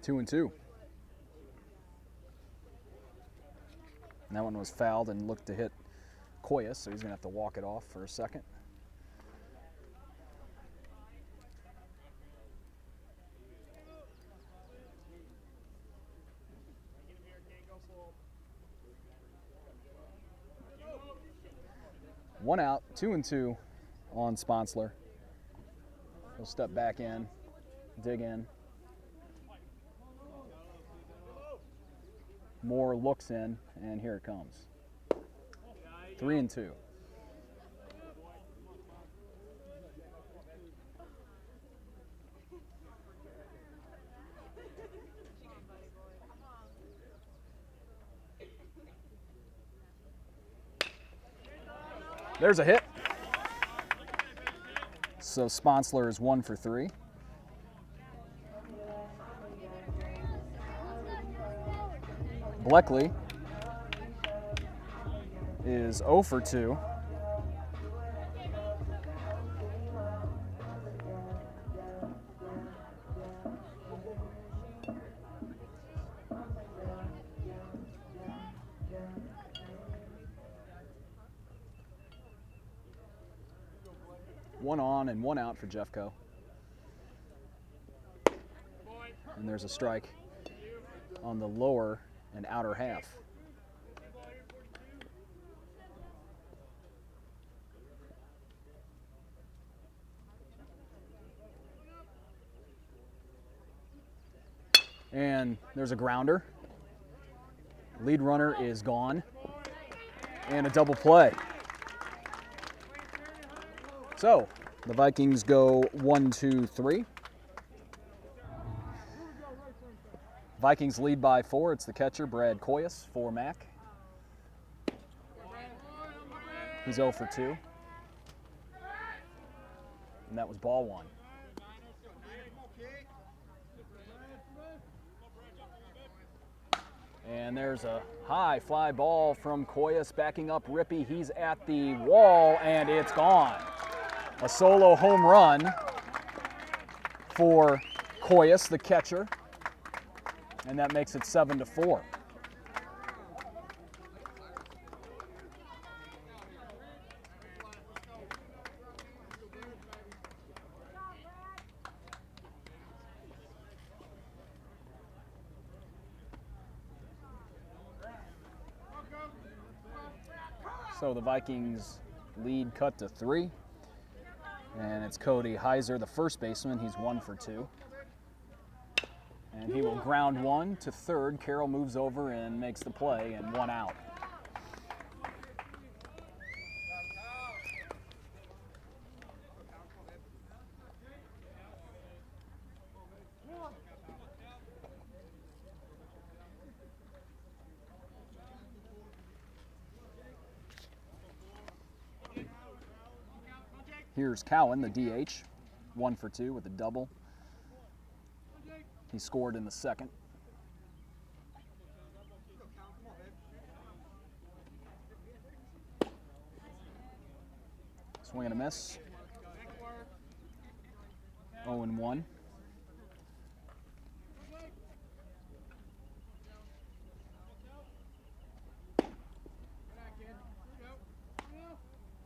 Two and two. And that one was fouled and looked to hit Koyos, so he's going to have to walk it off for a second. 1 out, 2-2 on Sponsler. He'll step back in, dig in. Moore looks in, and here it comes. 3-2. There's a hit. So Sponsler is 1 for 3. Bleckley is 0 for 2. One on and 1 out for Jeffco. And there's a strike on the lower and outer half. And there's a grounder. Lead runner is gone. And a double play. So the Vikings go 1-2-3. Vikings lead by 4. It's the catcher, Brad Koyas, for Mac. He's 0 for 2. And that was ball 1. And there's a high fly ball from Koyas backing up Rippey. He's at the wall, and it's gone. A solo home run for Koyas, the catcher. And that makes it 7-4. So the Vikings lead cut to 3. And it's Cody Heiser, the first baseman. He's 1 for 2. And he will ground 1 to third. Carroll moves over and makes the play, and 1 out. Here's Cowan, the DH, 1 for 2 with a double. He scored in the second. Swing and a miss. 0-1.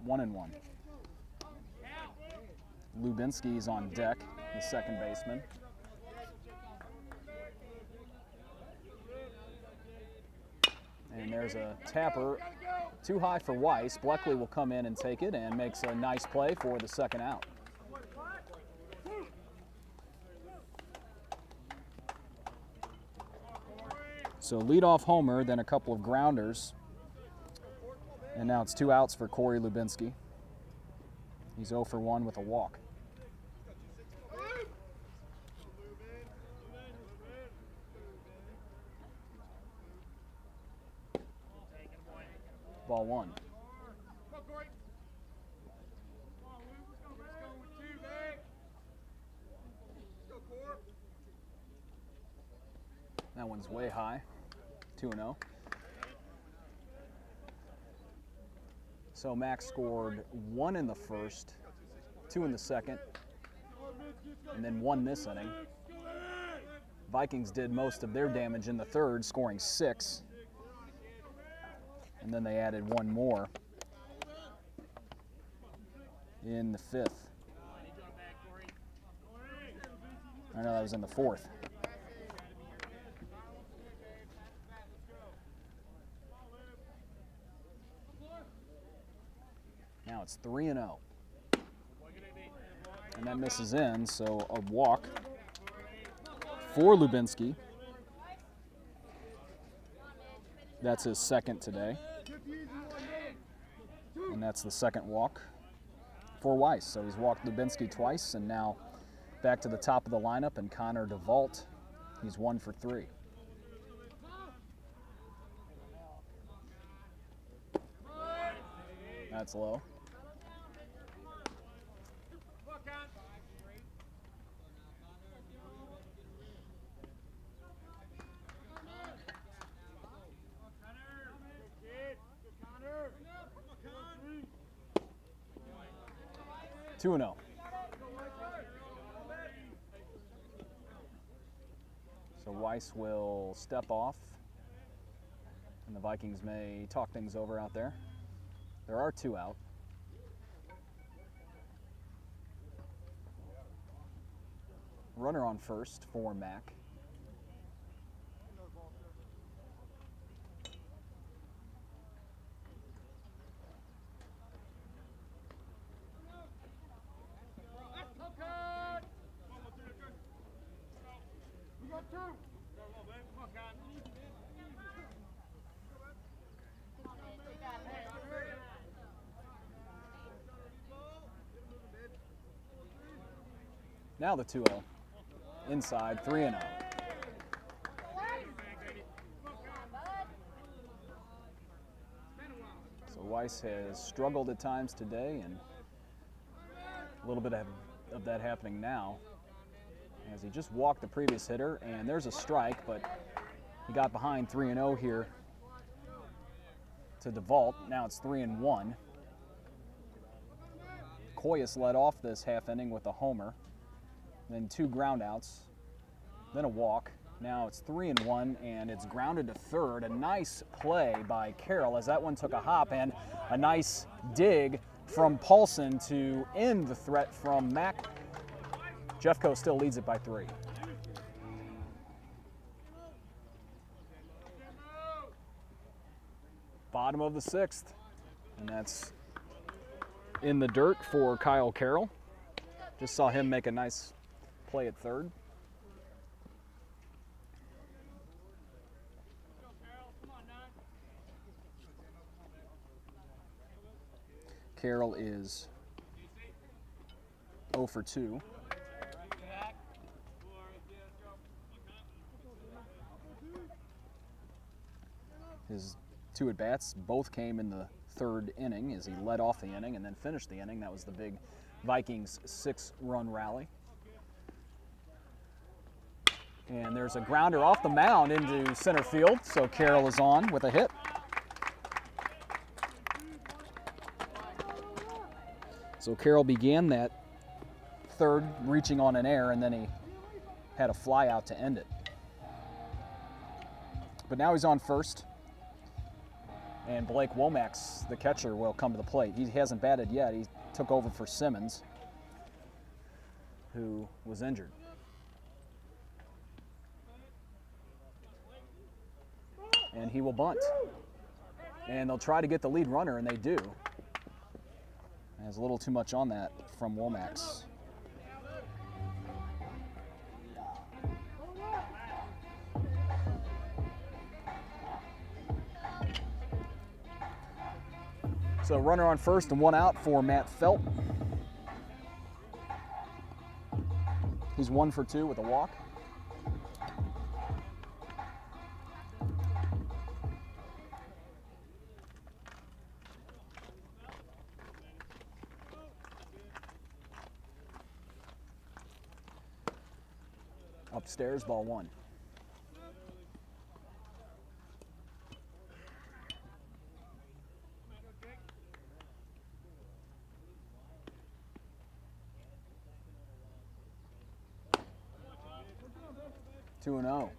One and 1. Lubinsky's on deck, the second baseman. And there's a tapper too high for Weiss. Bleckley will come in and take it and makes a nice play for the second out. So leadoff homer, then a couple of grounders. And now it's 2 outs for Corey Lubinsky. He's 0 for 1 with a walk. Ball 1. That one's way high. 2-0. So Max scored 1 in the first, 2 in the second, and then 1 this inning. Vikings did most of their damage in the third, scoring 6. And then they added 1 more in the 5th. I know that was in the 4th. Now it's 3-0. And that misses in, so a walk for Lubinsky. That's his second today. And that's the second walk for Weiss. So he's walked Lubinsky twice, and now back to the top of the lineup, and Connor DeVault, he's 1 for 3. That's low. Two and 0. So Weiss will step off, and the Vikings may talk things over out there. There are 2 out. Runner on first for Mack. Now the 2-0. Inside, 3-0. So Weiss has struggled at times today, and a little bit of that happening now, as he just walked the previous hitter, and there's a strike, but he got behind 3-0 here to DeVault. Now it's 3-1. Koyas led off this half inning with a homer, then 2 groundouts, then a walk. Now it's 3-1, and it's grounded to third. A nice play by Carroll, as that one took a hop, and a nice dig from Paulson to end the threat from Mack. Jeffco still leads it by 3. Bottom of the 6th, and that's in the dirt for Kyle Carroll. Just saw him make a nice play at third. Carroll is 0 for 2. His 2 at-bats both came in the third inning, as he led off the inning and then finished the inning. That was the big Vikings 6-run rally. And there's a grounder off the mound into center field, so Carroll is on with a hit. So Carroll began that third reaching on an error, and then he had a fly out to end it. But now he's on first, and Blake Womack, the catcher, will come to the plate. He hasn't batted yet. He took over for Simmons, who was injured. And he will bunt. And they'll try to get the lead runner, and they do. There's a little too much on that from Womack. So runner on first and 1 out for Matt Felt. He's 1 for 2 with a walk. Upstairs, ball 1. Two and 0.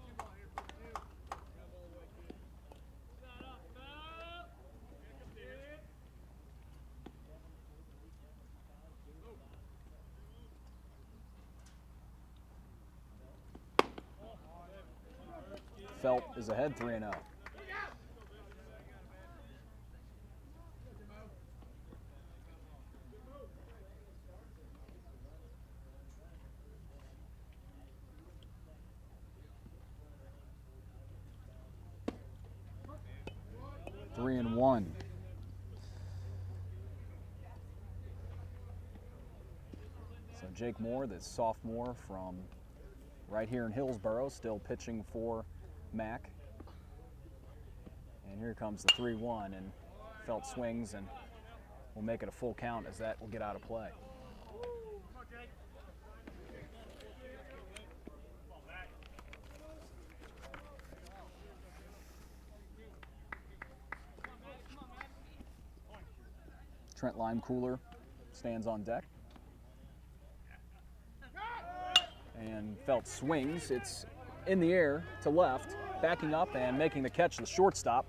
Felt is ahead 3-0. 3-1. So Jake Moore, the sophomore from right here in Hillsboro, still pitching for Mac. And here comes the 3-1, and Felt swings, and we'll make it a full count as that will get out of play. Trent Limecooler stands on deck. And Felt swings. It's in the air to left, backing up and making the catch to the shortstop.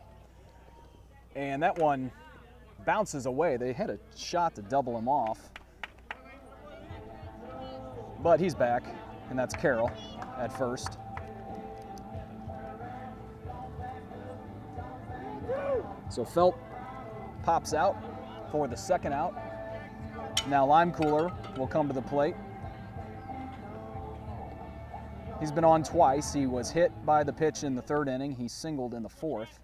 And that one bounces away. They had a shot to double him off. But he's back, and that's Carroll at first. So Felt pops out for the second out. Now Limecooler will come to the plate. He's been on twice. He was hit by the pitch in the third inning. He singled in the fourth.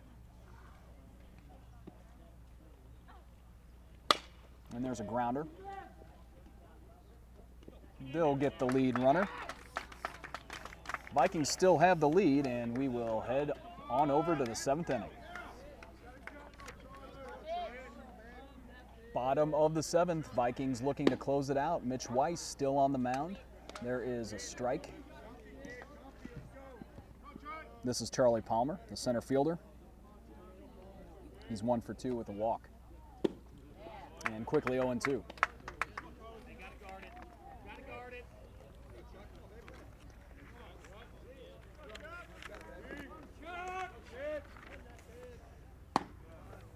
And there's a grounder. They'll get the lead runner. Vikings still have the lead, and we will head on over to the seventh inning. Bottom of the seventh, Vikings looking to close it out. Mitch Weiss still on the mound. There is a strike. This is Charlie Palmer, the center fielder. He's 1 for 2 with a walk. And quickly 0-2.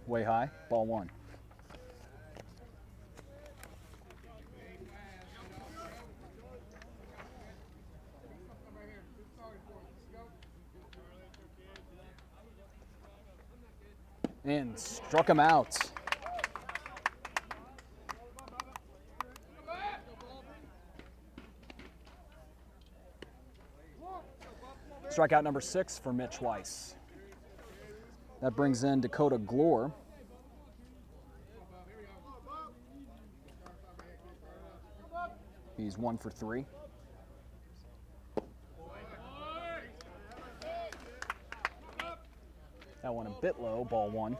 Way high, ball 1. And struck him out. Strikeout number 6 for Mitch Weiss. That brings in Dakota Glore. He's 1 for 3. That one a bit low, ball 1.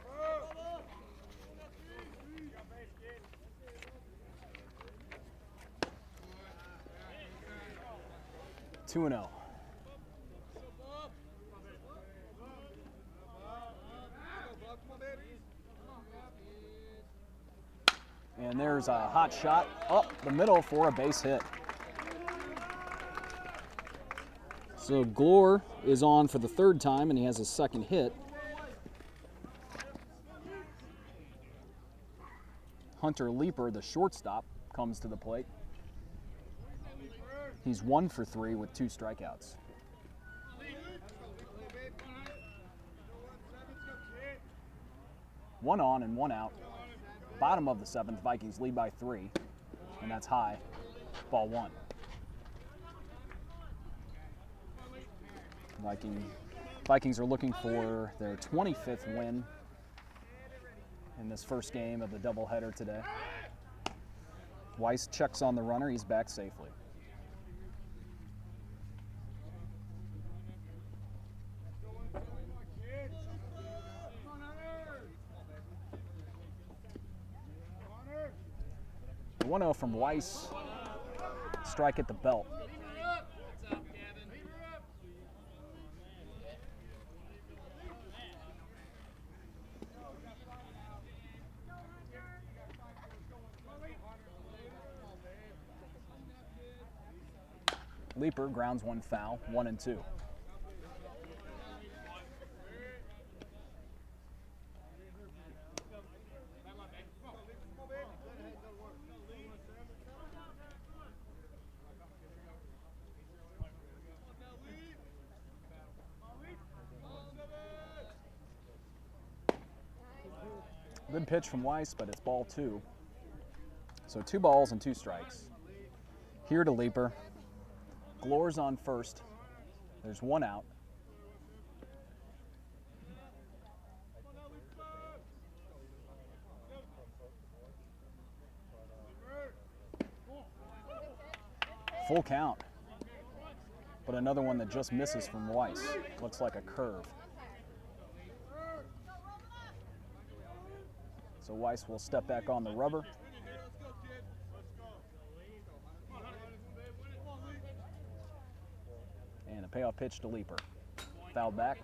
Two and 0. And there's a hot shot up the middle for a base hit. So Glore is on for the third time, and he has his second hit. Hunter Leeper, the shortstop, comes to the plate. He's 1 for 3 with 2 strikeouts. One on and 1 out. Bottom of the seventh, Vikings lead by 3, and that's high, ball 1. Vikings are looking for their 25th win in this first game of the doubleheader today. Weiss checks on the runner. He's back safely. The 1-0 from Weiss. Strike at the belt. Leeper grounds one foul, 1-2. Good pitch from Weiss, but it's ball 2. So 2 balls and 2 strikes. Here to Leeper. Glore's on first. There's 1 out. full count. But another one that just misses from Weiss. Looks like a curve. So Weiss will step back on the rubber. And a payoff pitch to Leaper. Fouled back.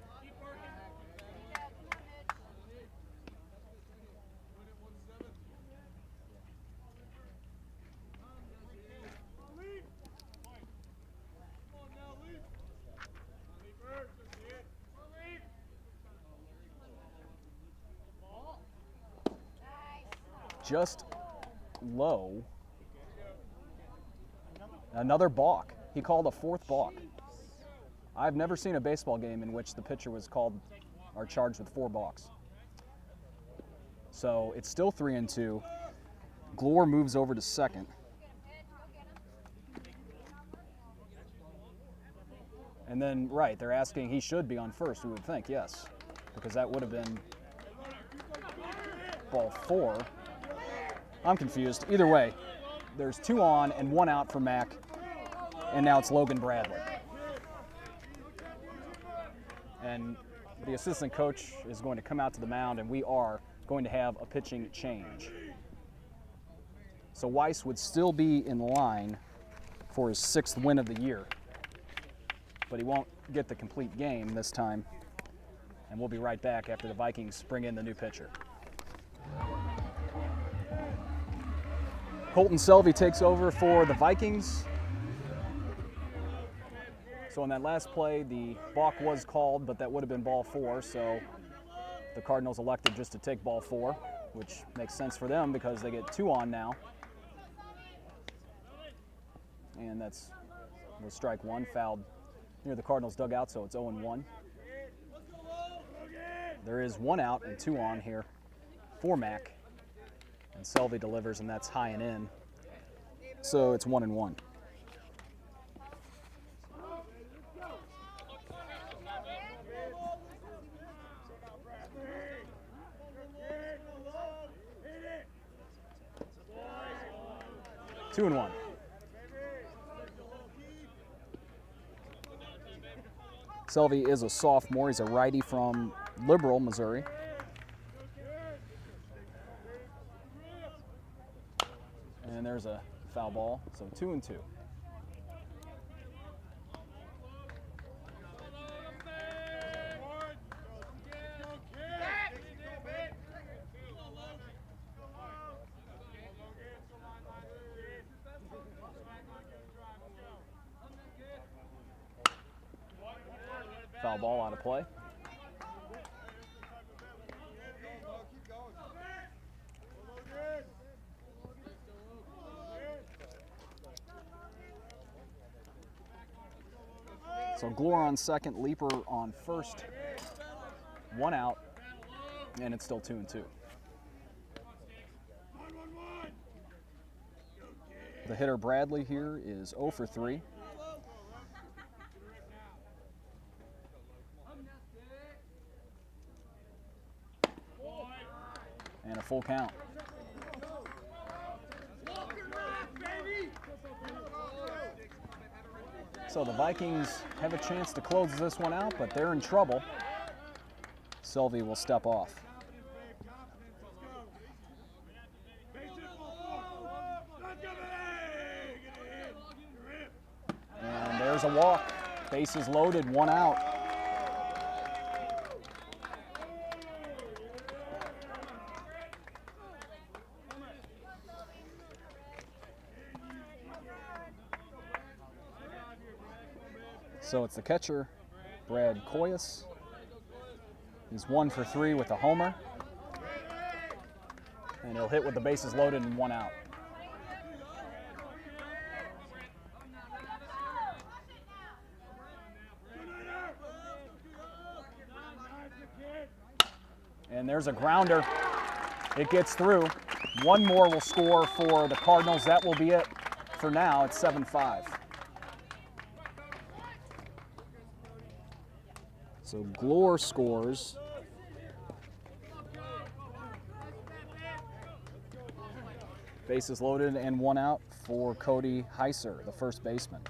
Just low. Another balk. He called a fourth balk. I've never seen a baseball game in which the pitcher was called or charged with 4 balks. So it's still 3-2. Glore moves over to second. And then, right, they're asking he should be on first, we would think, yes. Because that would have been ball 4. I'm confused. Either way, there's 2 on and 1 out for Mack, and now it's Logan Bradley. And the assistant coach is going to come out to the mound, and we are going to have a pitching change. So Weiss would still be in line for his 6th win of the year, but he won't get the complete game this time. And we'll be right back after the Vikings bring in the new pitcher. Colton Selvey takes over for the Vikings. So in that last play, the balk was called, but that would have been ball 4, so the Cardinals elected just to take ball 4, which makes sense for them because they get 2 on now. And that's the strike 1, fouled near the Cardinals dugout, so it's 0-1. There is 1 out and 2 on here for Mack. And Selvey delivers, and that's high and in. So it's 1-1. Two and 1. Selvey is a sophomore. He's a righty from Liberal, Missouri. And there's a foul ball, so 2-2. Foul ball out of play. So Glore on second, Leaper on first. 1 out, and it's still 2-2. The hitter Bradley here is 0 for 3. And a full count. So the Vikings have a chance to close this one out, but they're in trouble. Selvey will step off. And there's a walk. Bases loaded, 1 out. So it's the catcher, Brad Koyas. He's 1 for 3 with a homer. And he'll hit with the bases loaded and 1 out. And there's a grounder. It gets through. 1 more will score for the Cardinals. That will be it for now. It's 7-5. So Glore scores. Bases loaded and 1 out for Cody Heiser, the first baseman.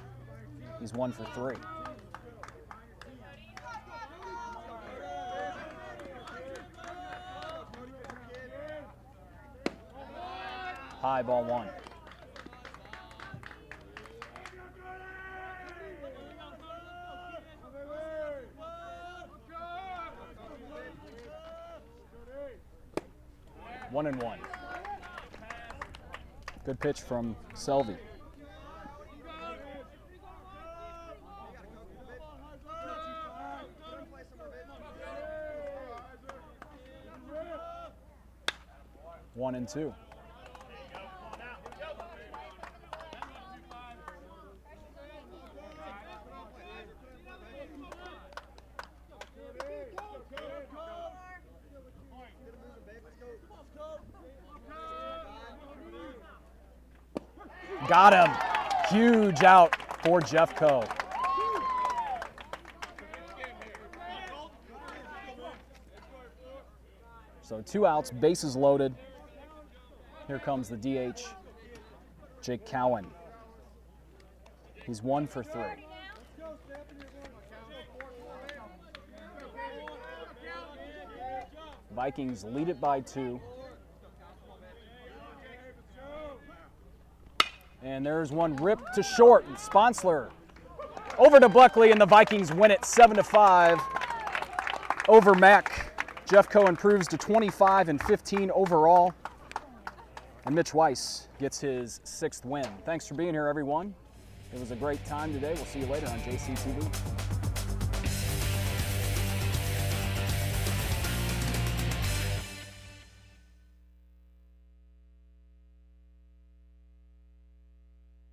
He's 1 for 3. High, ball 1. One and 1. Good pitch from Selvey. One and 2. Got him. Huge out for Jeffco. So 2 outs, bases loaded. Here comes the DH, Jake Cowan. He's 1 for 3. Vikings lead it by 2. And there's one ripped to short. Sponsler over to Buckley, and the Vikings win it 7-5 over Mack. Jeffco improves to 25 and 15 overall. And Mitch Weiss gets his 6th win. Thanks for being here, everyone. It was a great time today. We'll see you later on JCTV.